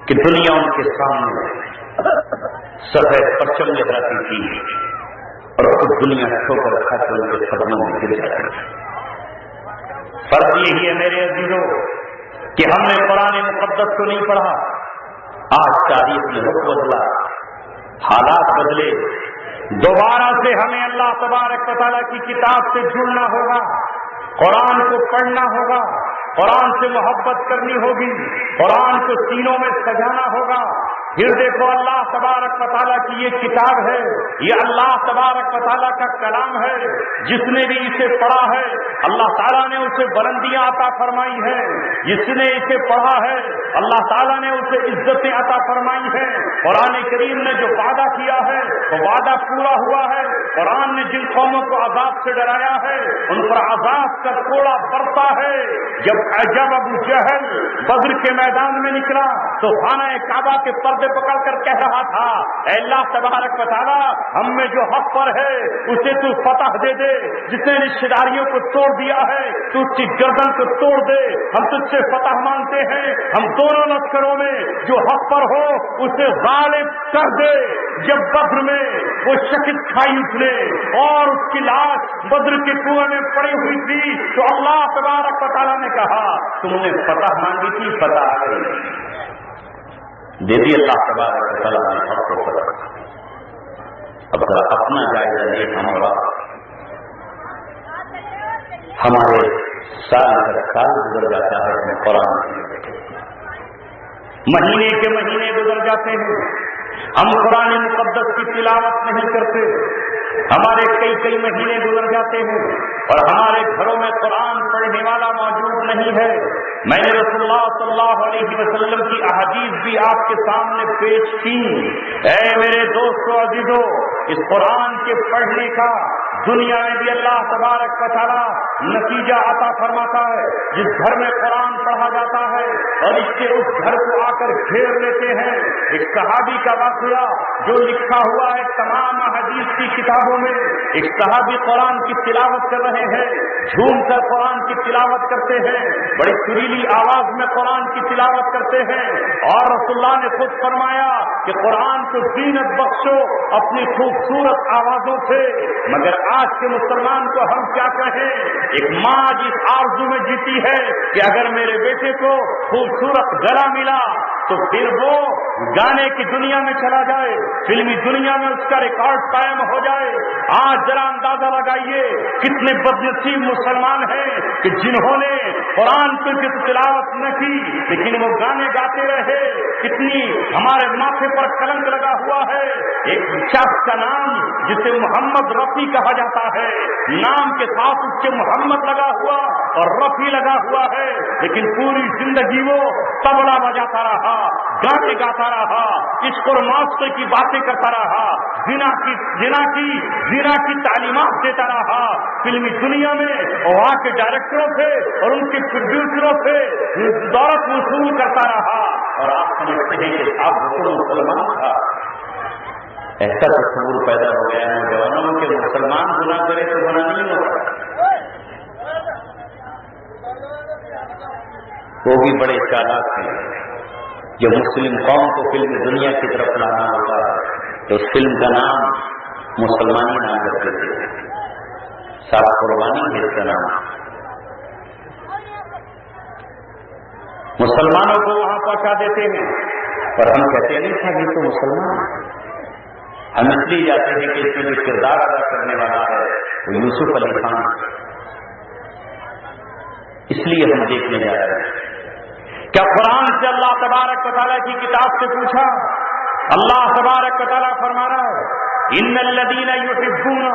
کہ دنیا ان کے سامنے سفید پرچم لہراتی تھی اور خود دنیا ٹھوکر کھا کے ان کے قدموں میں گر جاتی تھی۔ فرق یہی ہے میرے عزیزوں کہ ہم نے قرآن مقدس کو نہیں پڑھا، آج تاریخ میں رخ بدلا، حالات بدلے، دوبارہ سے ہمیں اللہ تبارک و تعالیٰ کی کتاب سے جڑنا ہوگا، قرآن کو پڑھنا ہوگا، قرآن سے محبت کرنی ہوگی، قرآن کو سینوں میں سجانا ہوگا۔ پھر دیکھو اللہ تبارک و تعالیٰ کی یہ کتاب ہے، یہ اللہ تبارک و تعالیٰ کا کلام ہے، جس نے بھی اسے پڑھا ہے اللہ تعالیٰ نے اسے بلندیاں عطا فرمائی ہیں، جس نے اسے پڑھا ہے اللہ تعالیٰ نے اسے عزتیں عطا فرمائی ہیں۔ قرآن کریم نے جو وعدہ کیا ہے وہ وعدہ پورا ہوا ہے، قرآن نے جن قوموں کو عذاب سے ڈرایا ہے ان پر عذاب کا کوڑا برتا ہے۔ جب ابو جہل بدر کے میدان میں نکلا تو خانہ کعبہ کے پردے پکڑ کر کہہ رہا تھا، اے اللہ تبارک و تعالیٰ ہم میں جو حق پر ہے اسے تو فتح دے دے، جس نے رشتہ داریوں کو توڑ دیا ہے تو اس کی گردن کو توڑ دے، ہم تجھ سے فتح مانگتے ہیں، ہم دونوں لشکروں میں جو حق پر ہو اسے غالب کر دے۔ جب بدر میں وہ شہید کھائی اترے اور اس کی لاش بدر کے کنویں میں پڑی ہوئی تھی تو اللہ تبارک و تعالیٰ نے کہا تم نے فتح مانگی تھی، فتح آ گئی، دے دی اللہ تبارک و تعالیٰ نے حق کو فتح۔ اب ذرا اپنا جائزہ لے، ہمارے سال کا سال گزر جاتا ہے، ہم قرآن مہینے کے مہینے گزر جاتے ہیں، ہم قرآن مقدس کی تلاوت نہیں کرتے، ہمارے کئی مہینے گزر جاتے ہیں اور ہمارے گھروں میں قرآن پڑھنے والا موجود نہیں ہے۔ میں نے رسول اللہ صلی اللہ علیہ وسلم کی احادیث بھی آپ کے سامنے پیش کی۔ اے میرے دوستو عزیزو، اس قرآن کے پڑھنے کا دنیا میں بھی اللہ تبارک و تعالی نتیجہ عطا فرماتا ہے. جس گھر میں قرآن پڑھا جاتا ہے اور اس کے اس گھر کو آ کر گھیر لیتے ہیں. ایک صحابی کا واقعہ جو لکھا ہوا ہے تمام حدیث کی کتابوں میں. ایک صحابی قرآن کی تلاوت کر رہے ہیں, جھوم کر قرآن کی تلاوت کرتے ہیں, بڑی سریلی آواز میں قرآن کی تلاوت کرتے ہیں, اور رسول اللہ نے خود فرمایا کہ قرآن کو زینت بخشو اپنی خوبصورت آوازوں سے. مگر آج کے مسلمان کو ہم کیا کہیں؟ ایک ماں جس آرزو میں جیتی ہے کہ اگر میرے بیٹے کو خوبصورت گلا ملا تو پھر وہ گانے کی دنیا میں چلا جائے, فلمی دنیا میں اس کا ریکارڈ قائم ہو جائے. آج ذرا اندازہ لگائیے کتنے بدنصیب مسلمان ہیں کہ جنہوں نے قرآن کی تلاوت نہ کی لیکن وہ گانے گاتے رہے. کتنی ہمارے ماتھے پر کلنک لگا ہوا ہے. ایک شخص کا نام جسے محمد رفیع کہا جاتا ہے, نام کے ساتھ اس کے محمد لگا ہوا اور رفیع لگا ہوا ہے, لیکن پوری زندگی وہ طبلہ بجاتا رہا, گانے گاتا رہا, عشق اور معاشرے کی باتیں کرتا رہا, زنا کی تعلیمات دیتا رہا. فلمی دنیا میں وہاں کے ڈائریکٹروں سے اور ان کے پروڈیوسروں سے دولت وصول کرتا رہا. اور آپ سمجھتے ہیں کہ آپ مسلمان تھا. ایسا تصور پیدا ہو گیا ہے نوجوانوں کے مسلمان گناہ کرے تو گناہ نہیں ہوتا. وہ بھی بڑے چالاک ہیں. جو مسلم قوم کو فلم دنیا کی طرف لانا ہوتا ہے تو اس فلم کا نام مسلمانی نام رکھتے تھے. سارا قربانی ہے اس کا نام. مسلمانوں کو وہاں پہنچا دیتے ہیں اور ہم کہتے ہیں نہیں تھا یہ تو مسلمان. ہم اس لیے جاتے ہیں کہ اس میں جو کردار ادا کرنے والا ہے وہ یوسف علی خان, اس لیے ہم دیکھنے جا رہے ہیں. کیا قرآن سے اللہ تبارک و تعالیٰ کی کتاب سے پوچھا؟ اللہ تبارک و تعالیٰ فرما رہا ہے ان الذین یحبون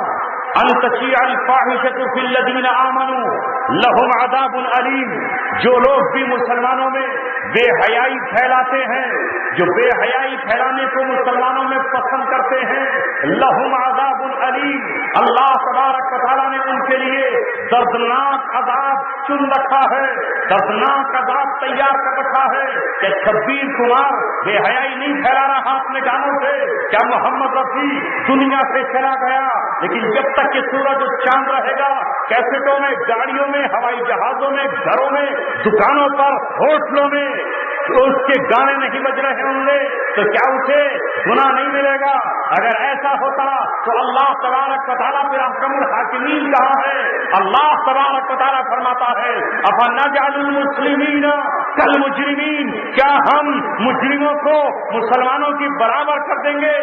ان تشیع الفاحشۃ فی الذین آمنوا لہم عذاب علیم. جو لوگ بھی مسلمانوں میں بے حیائی پھیلاتے ہیں, جو بے حیائی پھیلانے کو مسلمانوں میں پسند کرتے ہیں, لہم عذاب علیم. اللہ تبارک و تعالیٰ نے ان کے لیے دردناک عذاب چن رکھا ہے, دردناک عذاب تیار کر رکھا ہے. کہ 26 کمار بے حیائی نہیں پھیلا رہا اپنے گانوں سے. کیا محمد رفیع دنیا سے چلا گیا لیکن جب تک کہ سورج اور چاند رہے گا کیسٹوں میں, گاڑیوں میں, ہوائی جہازوں میں, گھروں میں, دکانوں پر, ہوٹلوں میں تو اس کے گانے نہیں بج رہے ہوں گے تو کیا اسے گناہ نہیں ملے گا؟ اگر ایسا ہوتا تو اللہ تبارک و تعالیٰ پھر احکم الحاکمین کہاں ہے؟ اللہ تبارک و تعالیٰ فرماتا ہے افنجعل المسلمین کالمجرمین, کیا ہم مجرموں کو مسلمانوں کی برابر کر دیں گے؟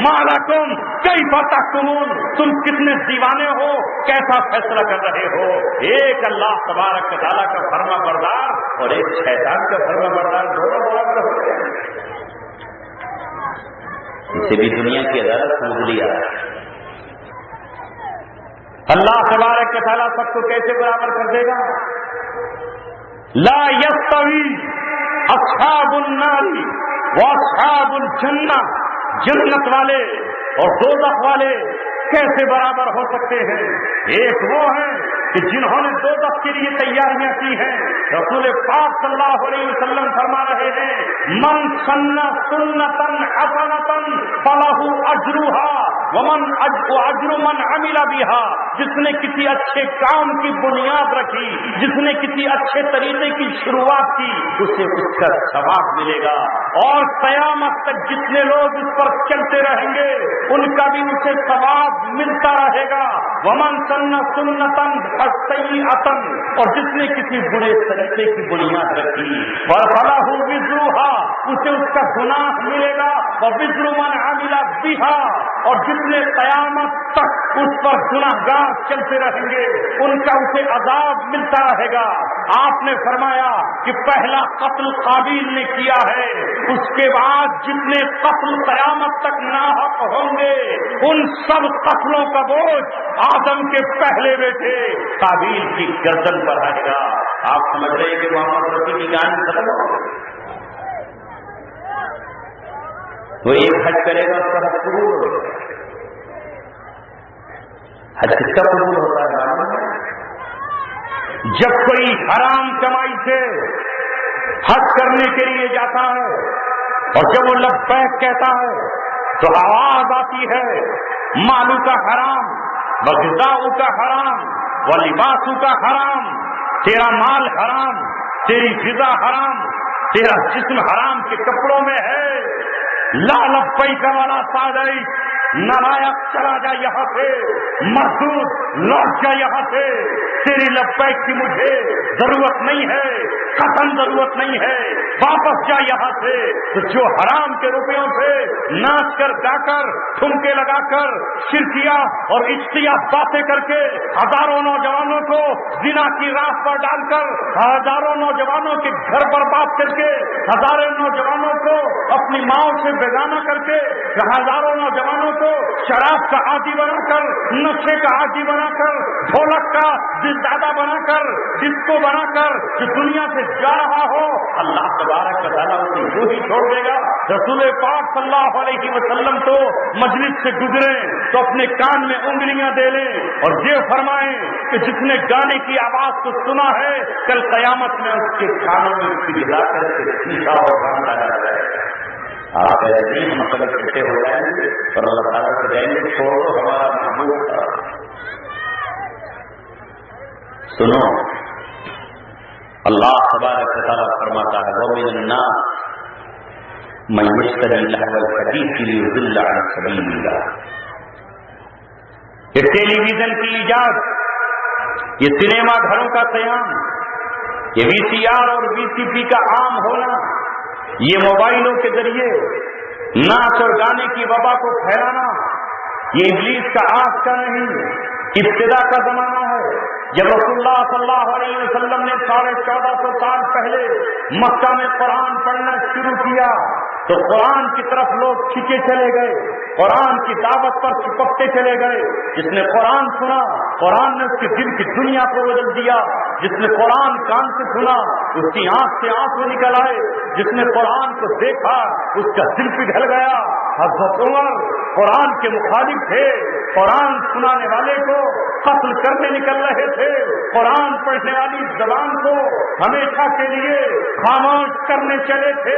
ما لکم کیف تحکمون, تم کتنے دیوانے ہو, کیسا فیصلہ کر رہے ہو؟ ایک اللہ تبارک و تعالیٰ کا فرما بردار اور ایک شیطان کا فرما بردار دونوں برابر ہو گئے. اسے بھی دنیا کی عدالت سمجھ لیا. اللہ تبارک و تعالیٰ سب کو کیسے برابر کر دے گا؟ لا یستوی اصحاب النار واصحاب الجنہ, جنت والے اور دوزخ والے کیسے برابر ہو سکتے ہیں؟ ایک وہ ہیں کہ جنہوں نے دوزخ کے لیے تیاریاں کی ہیں. رسول پاک صلی اللہ علیہ وسلم فرما رہے ہیں من سن سنتا حسنتا فلہ اجرها ومن اجر من عمل بها, جس نے کسی اچھے کام کی بنیاد رکھی, جس نے کسی اچھے طریقے کی شروعات کی, اسے اس کا ثواب ملے گا. اور قیامت تک جتنے لوگ اس پر چلتے رہیں گے ان کا بھی اسے ثواب ملتا رہے گا. ومن سن سنتا سیئتا, اور جس نے کسی برے طریقے کی بنیاد رکھی فلہ وزرها, اسے اس کا گناہ ملے گا. ووزر من عمل بها, اور جس نے قیامت تک اس پر گناہگار چلتے رہیں گے ان کا اسے عذاب ملتا رہے گا. آپ نے فرمایا کہ پہلا قتل قابیل نے کیا ہے, اس کے بعد جتنے قتل قیامت تک ناحق ہوں گے ان سب قتلوں کا بوجھ آدم کے پہلے بیٹے قابیل کی گردن پر آئے گا. آپ سمجھ رہے ہیں کہ محمد رفیع کی کہانی ختم ہو گئی. وہ ایک حج کرے گا اس کا حج قبول ہو گا. حج کس کا قبول ہوتا ہے؟ جب کوئی حرام کمائی سے حج کرنے کے لیے جاتا ہے اور جب وہ لبیک کہتا ہے تو آواز آتی ہے مالو کا حرام وغذاؤ کا حرام ولباسو کا حرام، تیرا مال حرام، تیری غذا حرام، تیرا جسم حرام کے کپڑوں میں ہے. لا لبیک ولا سعدیک، نالائق چلا جا یہاں سے، مردود لوٹ جا یہاں سے، تیری لبیک کی مجھے ضرورت نہیں ہے، قطعاً ضرورت نہیں ہے، واپس جا یہاں سے. تو جو حرام کے روپیوں سے ناچ کر گا کر ٹھمکے لگا کر شرکیہ اور اجتیاح باتیں کر کے ہزاروں نوجوانوں کو زنا کی راہ پر ڈال کر، ہزاروں نوجوانوں کے گھر برباد کر کے، ہزاروں نوجوانوں کو اپنی ماؤں سے بیگانہ کر کے، ہزاروں نوجوانوں کو شراب کا عادی بنا کر، نشے کا عادی بنا کر، ڈھولک کا دلدادہ بنا کر، ڈسکو بنا کر جو دنیا سے جا رہا ہو، اللہ تبارک و تعالیٰ اسے یوں ہی چھوڑ دے گا. رسول پاک صلی اللہ علیہ وسلم تو مجلس سے گزرے تو اپنے کان میں انگلیاں دے لیں اور یہ فرمائیں کہ جس نے گانے کی آواز کو سنا ہے کل قیامت میں اس کے کانوں میں پگھلا کر کے شیشہ اور کان ڈالا جائے. آپ ایسے ہی مطلب اکٹھے ہو جائیں گے اور اللہ تعالیٰ سے کہیں گے چھوڑو ہمارا محبوب تھا. سنو، اللہ تبارک و تعالیٰ فرماتا ہے وَمِنَ النَّاسِ مَن يَشْتَرِي لَهْوَ الْحَدِيثِ لِيُضِلَّ عَن سَبِيلِ اللَّهِ. یہ ٹیلی ویژن کی ایجاد، یہ سنیما گھروں کا قیام، یہ وی سی آر اور وی سی پی کا عام ہونا، یہ موبائلوں کے ذریعے ناچ اور گانے کی وبا کو پھیلانا، یہ ابلیس کا آج کا نہیں ابتدا کا زمانہ ہے. جب رسول اللہ صلی اللہ علیہ وسلم نے 1450 سال پہلے مکہ میں قرآن پڑھنا شروع کیا تو قرآن کی طرف لوگ کھینچے چلے گئے، قرآن کی دعوت پر چپکتے چلے گئے. جس نے قرآن سنا قرآن نے اس کے دل کی دنیا کو بدل دیا. جس نے قرآن کان سے سنا اس کی آنکھ سے آنسو نکل آئے. جس نے قرآن کو دیکھا اس کا دل پگھل گیا. حضرت عمر قرآن کے مخالف تھے، قرآن سنانے والے کو قتل کرنے نکل رہے تھے، قرآن پڑھنے والی زبان کو ہمیشہ کے لیے خاموش کرنے چلے تھے.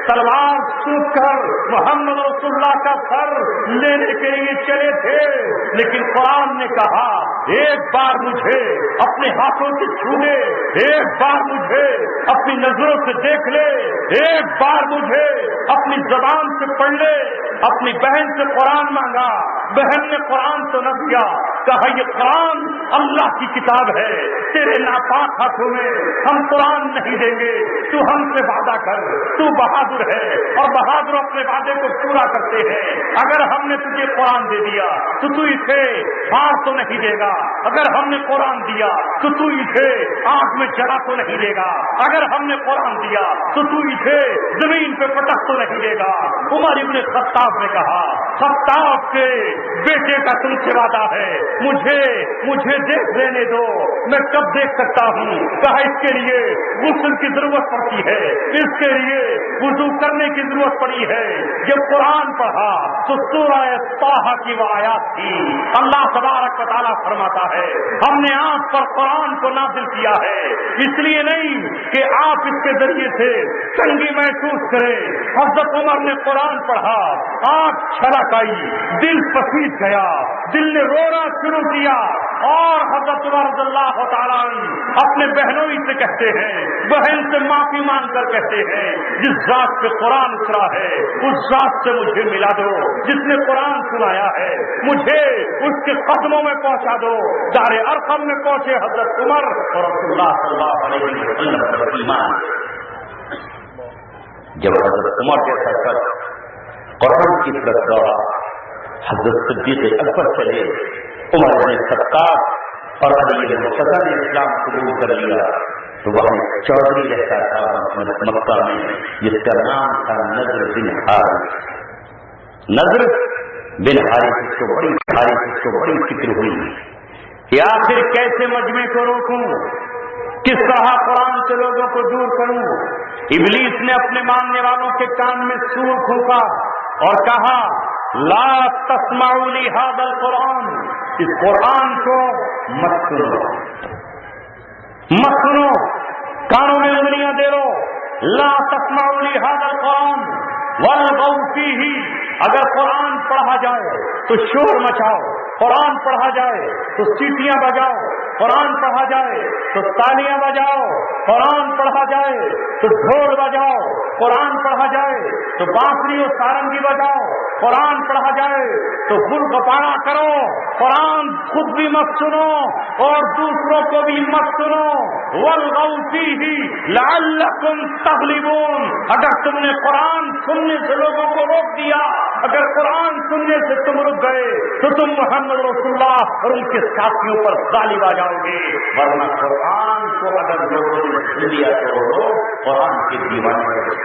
تلوار سوکھ کر محمد رسول اللہ کا سر لینے کے لیے چلے تھے، لیکن قرآن نے کہا ایک بار مجھے اپنے ہاتھوں سے چھو لے، ایک بار مجھے اپنی نظروں سے دیکھ لے، ایک بار مجھے اپنی زبان سے پڑھ لے. اپنی بہن سے قرآن مانگا، بہن نے قرآن تو نہ دیا، کہا یہ قرآن اللہ کی کتاب ہے، تیرے ناپاک ہاتھوں میں ہم قرآن نہیں دیں گے، تو ہم سے وعدہ کر، تو بہادر ہے اور بہادر اپنے وعدے کو پورا کرتے ہیں. اگر ہم نے تجھے قرآن دے دیا تو اسے پھاڑ تو نہیں دے گا، اگر ہم نے قرآن دیا تو اسے آگ میں چڑھا تو نہیں دے گا، اگر ہم نے قرآن دیا تو اسے زمین پہ پٹک تو نہیں دے گا. عمر ابن خطاب نے کہا خطاب کے بیٹے کا تم سے وعدہ ہے، مجھے دیکھ لینے دو، میں کب دیکھ سکتا ہوں؟ کہا اس کے لیے غسل کی ضرورت پڑتی ہے، اس کے لیے وضو کرنے کی ضرورت پڑی ہے. جب قرآن پڑھا تو سورہ طٰہٰ کی وہ آیات تھی. اللہ تبارک و تعالیٰ فرماتا ہے ہم نے آپ پر قرآن کو نازل کیا ہے اس لیے نہیں کہ آپ اس کے ذریعے سے تنگی محسوس کریں. حضرت عمر نے قرآن پڑھا، آنکھ چھلک آئی، دل پسیج گیا، دل نے رونا شروع کیا. اور حضرت عمر رضی اللہ تعالیٰ اپنے بہنوں ہی سے کہتے ہیں، بہن سے معافی مانگ کر کہتے ہیں جس ذات پہ قرآن اترا ہے اس ذات سے مجھے ملا دو، جس نے قرآن سنایا ہے مجھے اس کے قدموں میں پہنچا دو. دار ارقم میں پہنچے حضرت عمر اور رسول اللہ صلی اللہ علیہ وسلم پر ایمان. جب حضرت عمر کے ساتھ قرآن کی طرف دوڑا، حضرت صدیق اکبر چلے، عمر بن خطاب اور علی بن مرتضیٰ نے اسلام قبول کر لیا. تو وہاں چودھری رہتا تھا مکہ میں جس کا نام تھا نضر بن حارث. نضر بن حارث اس کو بڑی فکر ہوئی کہ آخر کیسے مجمع کو روکوں، کس طرح قرآن سے لوگوں کو دور کروں. ابلیس نے اپنے ماننے والوں کے کان میں سور پھونکا اور کہا لا تسمعوا لهذا القرآن اس قرآن کو مت سنو، مت سنو، کانوں میں انگلیاں دے لو. لا تسمعوا لهذا القرآن والغوا فیہ. اگر قرآن پڑھا جائے تو شور مچاؤ، قرآن پڑھا جائے تو سیٹیاں بجاؤ، قرآن پڑھا جائے تو تالیاں بجاؤ، قرآن پڑھا جائے تو ڈھول بجاؤ، قرآن پڑھا جائے تو بانسری اور سارنگی بجاؤ، قرآن پڑھا جائے تو گل گپانا کرو. قرآن خود بھی مت سنو اور دوسروں کو بھی مت سنو. والغوا فیہ لعلکم تغلبون. اگر تم نے قرآن سننے سے لوگوں کو روک دیا، اگر قرآن سننے سے تم رک گئے تو تم محمد رسول اللہ اور ان کے ساتھیوں پر غالب آ جاؤ گے. ورنہ قرآن کو اگر لوگوں نے سن لیا تو قرآن کے دیوانے ہو گئے.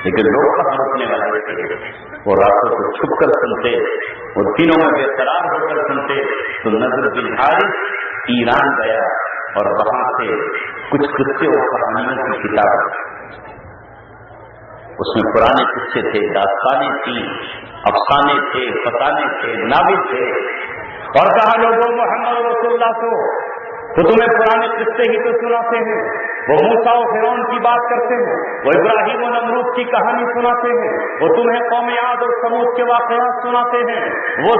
لیکن لوگ کہاں رکنے والے تھے؟ وہ راتوں کو چھپ کر سنتے، وہ دنوں میں بے قرار ہو کر سنتے. تو نضر بن حارث ایران گیا اور وہاں سے کچھ قصے اور کہانیوں کی کتاب، اس میں پرانے قصے تھے، داستانیں تھیں، افسانے تھے، فسانے تھے، ناول تھے. اور کہا لوگوں محمد رسول اللہ کو تو تمہیں پرانے قصے ہی تو سناتے ہیں. وہ موسیٰ و فرعون کی بات کرتے ہیں، وہ ابراہیم و نمرود کی کہانی سناتے ہیں، وہ تمہیں قوم عاد اور ثمود کے واقعات سناتے ہیں، وہ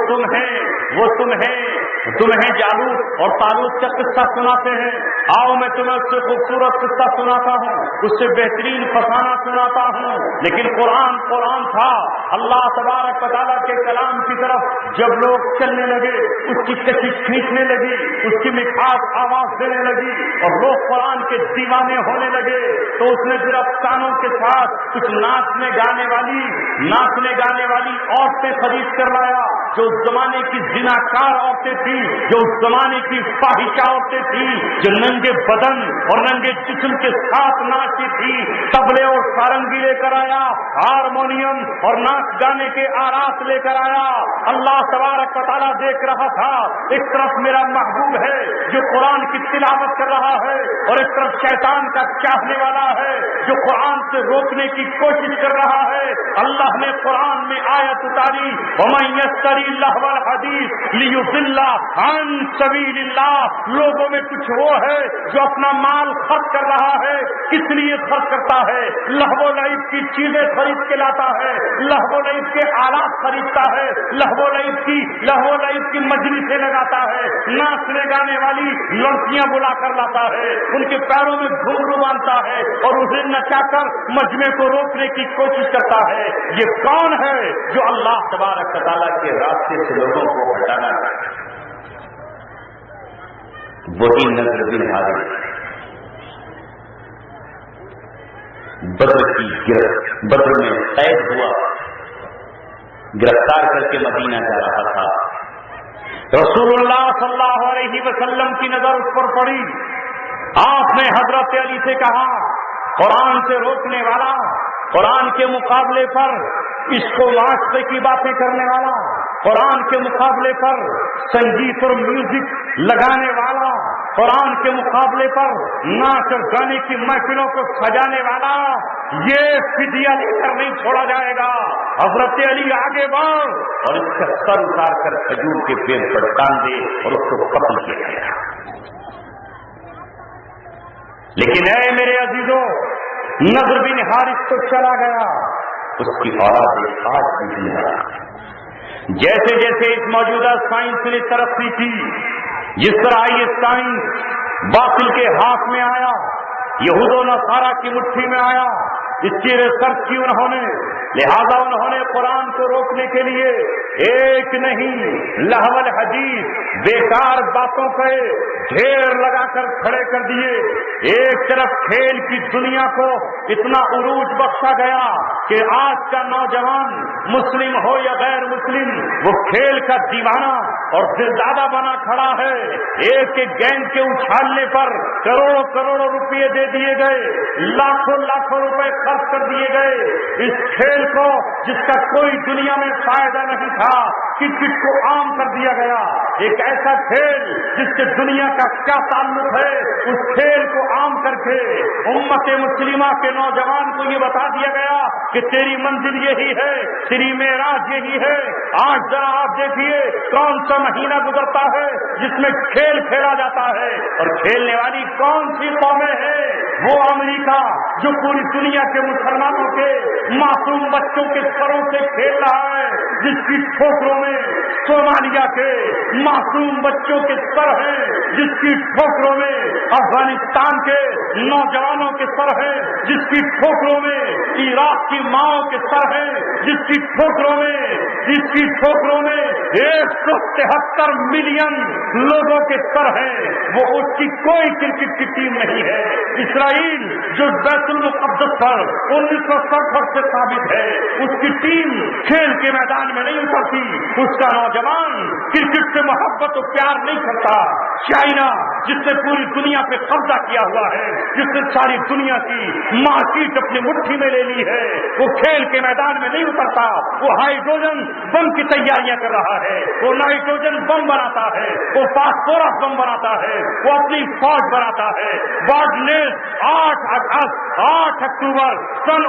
تمہیں جالوت اور طالوت کا قصہ سناتے ہیں. آؤ میں تمہیں اس سے خوبصورت قصہ سناتا ہوں، اس سے بہترین فسانہ سناتا ہوں. لیکن قرآن تھا. اللہ تبارک و تعالیٰ کے کلام کی طرف جب لوگ چلنے لگے، اس کی کشش کھینچنے لگی، اس کی مٹھاس آواز دینے لگی اور لوگ قرآن کے دیوانے ہونے لگے، تو اس نے پھر افسانوں کے ساتھ کچھ ناچنے گانے والی عورتیں خرید کر لایا، جو اس زمانے کی زناکار عورتیں تھیں، جو اس زمانے کی فاحشہ عورتیں تھیں، جو ننگے بدن اور ننگے جسم کے ساتھ ناچتی تھی. طبلے اور سارنگی لے کر آیا، ہارمونیم اور ناچ گانے کے آلات لے کر آیا. اللہ تبارک و تعالیٰ دیکھ رہا تھا، ایک طرف میرا محبوب ہے جو قرآن کی تلاوت کر رہا ہے، اور ایک طرف شیطان کا چاہنے والا ہے جو قرآن سے روکنے کی کوشش کر رہا ہے. اللہ نے قرآن میں آیت اتاری، وَمَن يَشْتَرِ اللَّهْوَ الْحَدِيثَ لِيُضِلَّ عَن سَبِيلِ اللَّهِ. لوگوں میں کچھ وہ ہے جو اپنا مال خرچ کر رہا ہے. کس لیے خرچ کرتا ہے؟ لہو و لعب کی چیزیں خرید کے لاتا ہے، لہو و لعب کے آلات خریدتا ہے، لہو و لعب کی مجلسیں لگاتا ہے، ناچنے گانے والی لڑکیاں بلا کر لاتا ہے، ان کے پیروں میں گھنگرو باندھتا ہے اور اسے نچا کر مجمع کو روکنے کی کوشش کرتا ہے. یہ کون ہے جو اللہ تبارک و تعالیٰ کے راستے سے لوگوں کو ہٹانا چاہتا ہے؟ وہی نضر بن حارث بدر میں قید ہوا، گرفتار کر کے مدینہ جا رہا تھا. رسول اللہ صلی اللہ علیہ وسلم کی نظر اس پر پڑی. آپ نے حضرت علی سے کہا، قرآن سے روکنے والا، قرآن کے مقابلے پر عشق و معاشرے کی باتیں کرنے والا، قرآن کے مقابلے پر سنگیت اور میوزک لگانے والا، قرآن کے مقابلے پر ناچ اور گانے کی محفلوں کو سجانے والا، یہ فدیہ لے کر نہیں چھوڑا جائے گا. حضرت علی آگے بڑھ اور اس کا سر اتار کر کھجور کے پیڑ پر ٹانگ دے اور اس کو قتل کیا گیا. لیکن اے میرے عزیزوں، نضر بن حارث تو چلا گیا، اس کی اولاد آج بھی زندہ ہے. جیسے جیسے اس موجودہ سائنس نے ترقی کی، جس طرح یہ سائنس باطل کے ہاتھ میں آیا، یہود و نصارہ کی مٹھی میں آیا، اس کی ریسرچ کی انہوں نے، لہذا انہوں نے قرآن کو روکنے کے لیے ایک نہیں لہو الحدیث بیکار باتوں پہ ڈھیر لگا کر کھڑے کر دیے. ایک طرف کھیل کی دنیا کو اتنا عروج بخشا گیا کہ آج کا نوجوان مسلم ہو یا غیر مسلم، وہ کھیل کا دیوانہ اور دلدادہ بنا کھڑا ہے. ایک ایک گیند کے اچھالنے پر کروڑوں کروڑوں روپئے دے دیے گئے، لاکھوں لاکھوں روپئے خرچ کر دیے گئے. اس کھیل کو جس کا کوئی دنیا میں فائدہ نہیں تھا، کرکٹ کو عام کر دیا گیا. ایک ایسا کھیل جس سے دنیا کا کیا تعلق ہے، اس کھیل کو عام کر کے امت مسلمہ کے نوجوان کو یہ بتا دیا گیا کہ تیری منزل یہی ہے، تیری معراج یہی ہے۔ آج ذرا آپ دیکھیے کون سا مہینہ گزرتا ہے جس میں کھیل کھیلا جاتا ہے، اور کھیلنے والی کون سی قومیں ہیں؟ وہ امریکہ جو پوری دنیا کے مسلمانوں کے معصوم بچوں کے سروں سے کھیل رہا ہے، جس کی ٹھوکروں میں صومالیہ کے معصوم بچوں کے سر ہیں، جس کی ٹھوکروں میں افغانستان کے نوجوانوں کے سر ہیں، جس کی ٹھوکروں میں عراق کی ماؤں کے سر ہیں، جس کی ٹھوکروں میں 173 ملین لوگوں کے سر ہیں، وہ اس کی کوئی کرکٹ کی ٹیم نہیں ہے۔ اسرائیل جو بیت المقدس پر 1967 سے ثابت ہے، اس کی ٹیم کھیل کے میدان میں نہیں اترتی، اس کا نوجوان کرکٹ سے محبت و پیار نہیں کرتا۔ چائنا جس نے پوری دنیا پہ قبضہ کیا ہوا ہے، جس نے ساری دنیا کی مارکیٹ اپنی مٹھی میں لے لی ہے، وہ کھیل کے میدان میں نہیں اترتا، وہ ہائیڈروجن بم کی تیاریاں کر رہا ہے، وہ نائٹروجن بم بناتا ہے، وہ فاسفورس بم بناتا ہے، وہ اپنی فوج بناتا ہے۔ بارڈنیس 8 اکتوبر سن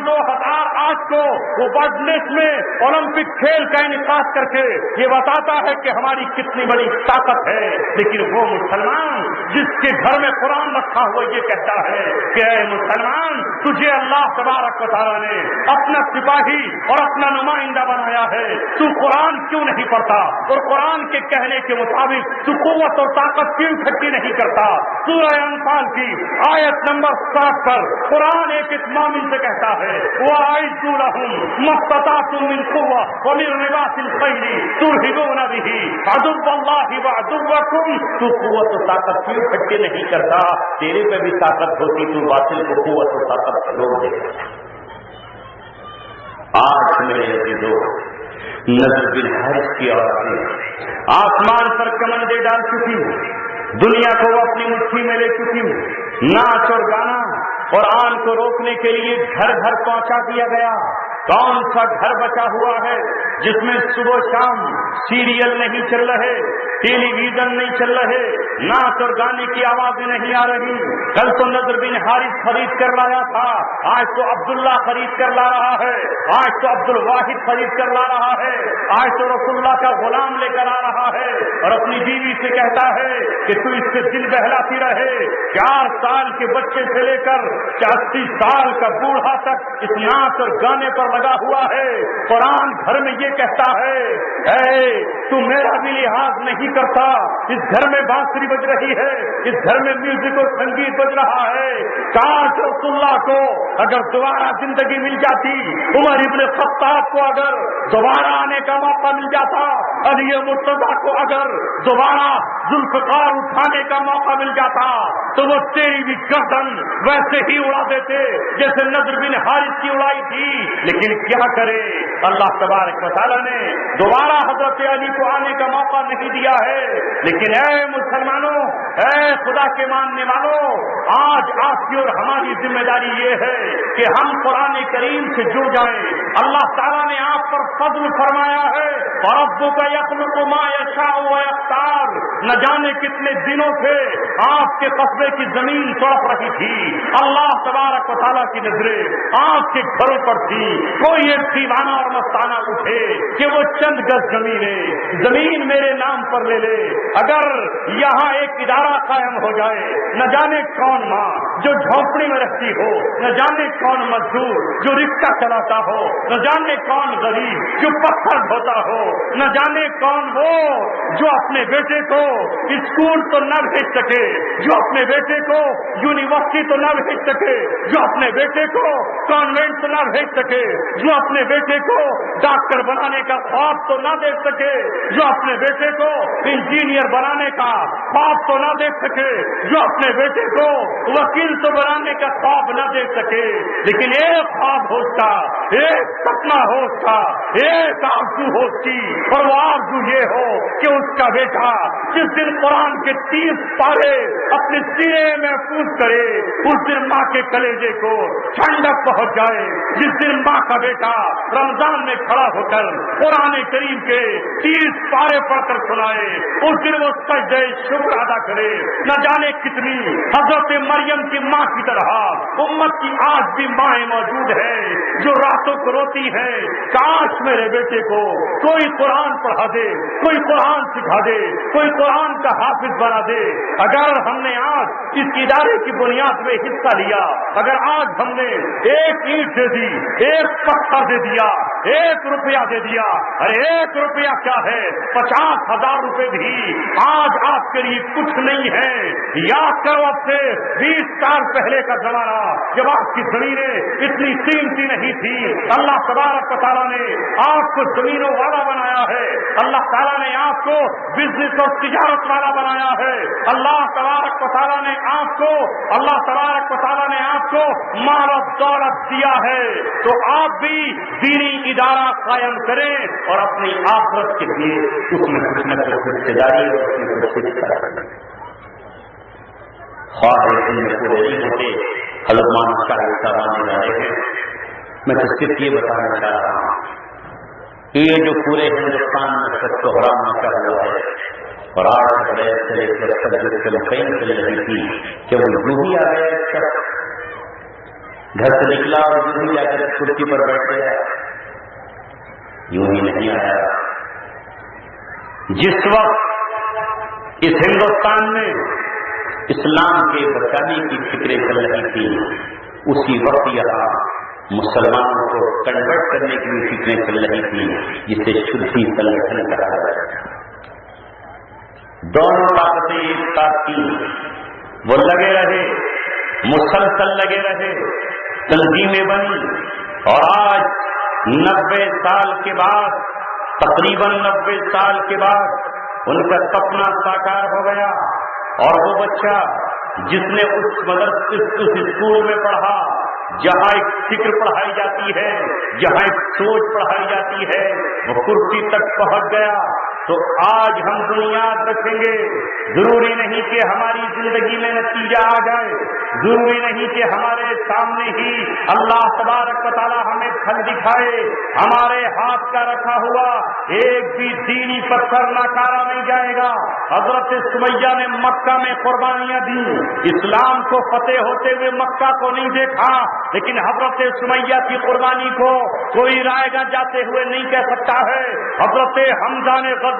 2008 کو وہ بارڈنیس میں اولمپک کھیل کا انعقاد کر کے یہ بتاتا ہے کہ ہماری کتنی بڑی طاقت ہے، لیکن وہ مسلمان جس کے گھر میں قرآن رکھا ہوا یہ کہتا ہے کہ اے مسلمان، تجھے اللہ تبارک و تعالیٰ نے اپنا سپاہی اور اپنا نمائندہ بنایا ہے، تو قرآن کیوں نہیں پڑھتا اور قرآن کے کہنے کے مطابق تو قوت اور طاقت کیوں اکٹھی نہیں کرتا؟ سورہ انفال کی آیت نمبر 7 پر قرآن ایک مومن سے کہتا ہے وَأَعِدُّوا لَهُم مَا اسْتَطَعْتُم مِّن قُوَّةٍ وَمِن رِّبَاطِ الْخَيْلِ تُرْهِبُونَ بِهِ عَدُوَّ اللَّهِ وَعَدُوَّكُمْ۔ تو قوت اور طاقت کیوں اکٹھی نہیں کرتا؟ تیرے پہ بھی طاقت ہوتی تو باطل کو قوت اور طاقت روک دیتا۔ آج میرے عزیزو، نضر بن حارث کی عورتیں آسمان پر کمندیں ڈال چکی، دنیا کو وہ اپنی مٹھی میں لے چکی، ناچ اور گانا اور آن کو روکنے کے لیے گھر گھر پہنچا دیا گیا۔ کون سا گھر بچا ہوا ہے جس میں صبح شام سیریل نہیں چل رہے، ٹیلی ویژن نہیں چل رہے، ناچ اور گانے کی آوازیں نہیں آ رہی؟ کل تو نضر بن حارث خرید کر لایا تھا، آج تو عبداللہ خرید کر لا رہا ہے، آج تو عبد الواحد خرید کر لا رہا ہے، آج تو رسول اللہ کا غلام لے کر آ رہا ہے اور اپنی بیوی سے کہتا ہے کہ تو اس سے دل بہلاتی رہے۔ 4 سال کے بچے سے لے کر 80 سال کا بوڑھا تک اس ناچ اور گانے پر لگا ہوا ہے۔ قرآن گھر میں یہ کہتا ہے اے تو میرا بھی لحاظ نہیں کرتا، اس گھر میں بانسری بج رہی ہے، اس گھر میں میوزک اور سنگیت بج رہا ہے۔ کاش رسول اللہ کو اگر دوبارہ زندگی مل جاتی، عمر ابن خطاب کو اگر دوبارہ آنے کا موقع مل جاتا، علی مرتضیٰ کو اگر دوبارہ ذوالفقار اٹھانے کا موقع مل جاتا تو وہ تیری بھی گردن ویسے ہی اڑا دیتے جیسے نضر بن حارث کی اڑائی تھی۔ لیکن کیا کرے، اللہ تبارک و تعالیٰ نے دوبارہ حضرت علی کو آنے کا موقع نہیں دیا ہے۔ لیکن اے مسلمانوں، اے خدا کے ماننے والوں، آج آپ کی اور ہماری ذمہ داری یہ ہے کہ ہم قرآن کریم سے جڑ جائیں۔ اللہ تعالیٰ نے آپ پر فضل فرمایا ہے وَرَبُّكَ يَخْلُقُ مَا يَشَاءُ وَيَخْتَارُ۔ نہ جانے کتنے دنوں سے آپ کے قصبے کی زمین تڑپ رہی تھی، اللہ تبارک و تعالیٰ کی نظریں آپ کے گھروں پر تھی۔ کوئی ایک دیوانہ اور مستانہ اٹھے کہ وہ چند گز زمین میرے نام پر لے لے، اگر یہاں ایک ادارہ قائم ہو جائے، نہ جانے کون ماں جو جھونپڑی میں رہتی ہو، نہ جانے کون مزدور جو رکشہ چلاتا ہو، نہ جانے کون غریب جو پتھر ڈھوتا ہو، نہ جانے کون وہ جو اپنے بیٹے کو اسکول تو نہ بھیج سکے، جو اپنے بیٹے کو یونیورسٹی تو نہ بھیج سکے، جو اپنے بیٹے کو کانوینٹ تو نہ بھیج سکے، جو اپنے بیٹے کو ڈاکٹر بنانے کا خواب تو نہ دیکھ سکے، جو اپنے بیٹے کو انجینئر بنانے کا خواب تو نہ دیکھ سکے، جو اپنے بیٹے کو وکیل تو بنانے کا خواب نہ دیکھ سکے، لیکن ایک خواب ہوتا، ایک سپنا ہوتا، ایک آرزو ہوتی، اور وہ آرزو یہ ہو کہ اس کا بیٹا جس دن قرآن کے 30 پارے اپنے سینے محفوظ کرے اس دن ماں کے کلیجے کو ٹھنڈک پہنچ جائے. جس دن ماں کا بیٹا رمضان میں کھڑا ہو کر قرآن کریم کے 30 پارے پڑھ کر سنائے اس دن وہ سجدہ شکر ادا کرے. نہ جانے کتنی حضرت مریم کی ماں کی طرح امت کی آج بھی مائیں موجود ہیں جو راتوں کو روتی ہے کاش میرے بیٹے کو کوئی قرآن پڑھا دے, کوئی قرآن سکھا دے, کوئی قرآن کا حافظ بنا دے. اگر ہم نے آج اس ادارے کی بنیاد میں حصہ لیا, اگر آج ہم نے ایک اینٹ دے دی, ایک پتھر دے دیا, 1 روپیہ دے دیا, ارے 1 روپیہ کیا ہے, 50,000 روپے بھی آج آپ کے لیے کچھ نہیں ہے. یاد کرو اب سے 20 سال پہلے کا زمانہ جب آپ کی زمینیں اتنی قیمتی نہیں تھی. اللہ تبارک و تعالیٰ نے آپ کو زمینوں والا بنایا ہے, اللہ تعالیٰ نے آپ کو بزنس اور تجارت والا بنایا ہے, اللہ تبارک و تعالیٰ نے آپ کو مال و دولت دیا ہے. تو آپ بھی دینی ادارہ قائم کریں اور اپنی آخرت کے لیے اس میں کچھ نہ کچھ حصہ داری اور اس میں کچھ حصہ رکھیں. خواہش ان میں پورے نہیں ہوتے. حضرت مولانا شاہ صاحب آنے والے ہیں. میں تو صرف یہ بتانا چاہ رہا ہوں کہ یہ جو پورے ہندوستان میں سچ و حرام مچا ہوا ہے اور آج اپریل سے لے کر سب سے مقیم چل رہی تھی کہ وہ یوں ہی آ گیا, گھر سے نکلا اور یوں ہی آ کر کرسی پر بیٹھ گیا, یوں ہی نہیں آیا. جس وقت اس ہندوستان میں اسلام کے بچانے کی فکریں چل رہی تھی اسی وقت یہاں مسلمانوں کو کنورٹ کرنے کی بھی فکریں چل رہی تھی جسے شدھی سنگھن کہا جاتا ہے. دونوں طاقتیں ایک ساتھ تھی, وہ لگے رہے, مسلسل لگے رہے, تنظیمیں بنی اور آج 90 سال کے بعد, تقریباً 90 سال کے بعد ان کا سپنا ساکار ہو گیا. اور وہ بچہ جس نے اس مدرسے اس اسکول میں پڑھا جہاں ایک فکر پڑھائی جاتی ہے, جہاں ایک سوچ پڑھائی جاتی ہے, وہ کرسی تک پہنچ گیا. تو آج ہم بنیاد رکھیں گے. ضروری نہیں کہ ہماری زندگی میں نتیجہ آ جائے, ضروری نہیں کہ ہمارے سامنے ہی اللہ تبارک و تعالیٰ ہمیں پھل دکھائے. ہمارے ہاتھ کا رکھا ہوا ایک بھی دینی پتھر ناکارا نہیں جائے گا. حضرت سمیہ نے مکہ میں قربانیاں دی, اسلام کو فتح ہوتے ہوئے مکہ کو نہیں دیکھا, لیکن حضرت سمیہ کی قربانی کو کوئی رائے گا جاتے ہوئے نہیں کہہ سکتا ہے. حضرت حمزہ نے غزوہ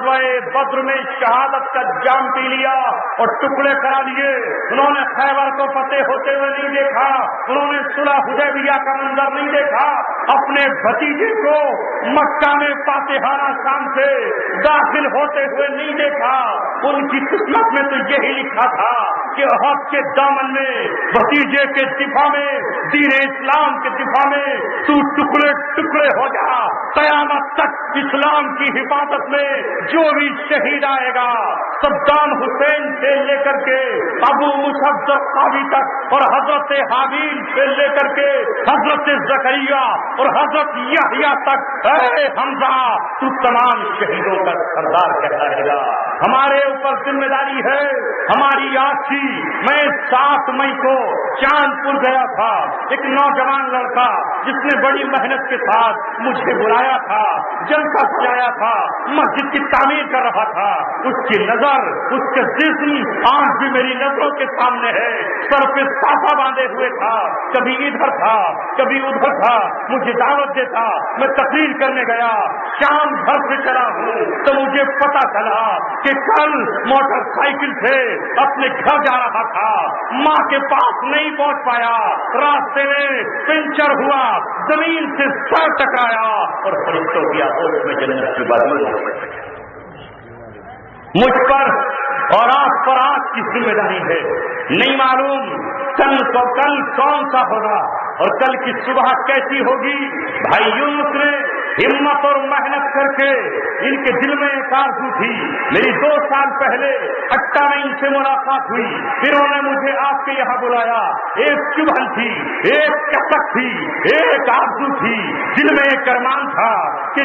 بدر میں شہادت کا جام پی لیا اور ٹکڑے کرا دیے. انہوں نے خیبر کو فتح ہوتے ہوئے نہیں دیکھا, انہوں نے صلح حدیبیہ کا منظر نہیں دیکھا, اپنے بھتیجے کو مکہ میں فاتحانہ شان سے داخل ہوتے ہوئے نہیں دیکھا. ان کی قسمت میں تو یہی لکھا تھا کہ احد کے دامن میں بھتیجے کے دفاع میں, دین اسلام کے دفاع میں تو ٹکڑے ٹکڑے ہو جا. قیامت تک اسلام کی حفاظت میں جو بھی شہید آئے گا, صدام حسین سے لے کر کے ابو مصعب زرقاوی تک اور حضرت حابیل سے لے کر کے حضرت زکریا اور حضرت یحییٰ تک, اے حمزہ تو تمام شہیدوں کا سردار کہتا رہے گا. ہمارے اوپر ذمہ داری ہے, ہماری یاد تھی. میں 7 مئی کو چاند پور گیا تھا, ایک نوجوان لڑکا جس نے بڑی محنت کے ساتھ مجھے بلایا تھا, جلسہ سجایا تھا, مسجد کی تعمیر کر رہا تھا. اس کی نظر, اس کے جسم آج بھی میری نظروں کے سامنے ہے. سر پہ صافہ باندھے ہوئے تھا, کبھی ادھر تھا کبھی ادھر تھا, مجھے دعوت دیتا, میں تقریر کرنے گیا. شام گھر سے چلا ہوں تو مجھے پتا چلا کہ کل موٹر سائیکل سے اپنے گھر جا رہا تھا, ماں کے پاس نہیں پہنچ پایا, راستے میں پنچر ہوا, زمین سے سر ٹکرایا اور فرشتوں کی آواز میں جنت کی بادل ہو گئی. مجھ پر اور آپ پر آج کی ذمہ داری ہے. نہیں معلوم کل کون سا ہوگا اور کل کی صبح کیسی ہوگی. بھائی یونس نے ہمت اور محنت کر کے, ان کے دل میں ایک آرزو تھی. میری 2 سال پہلے اٹا میں ان سے ملاقات ہوئی, پھر انہوں نے مجھے آپ کے یہاں بلایا. ایک چبھن تھی, ایک کسک تھی, ایک آرزو تھی, دل میں ایک ارمان تھا کہ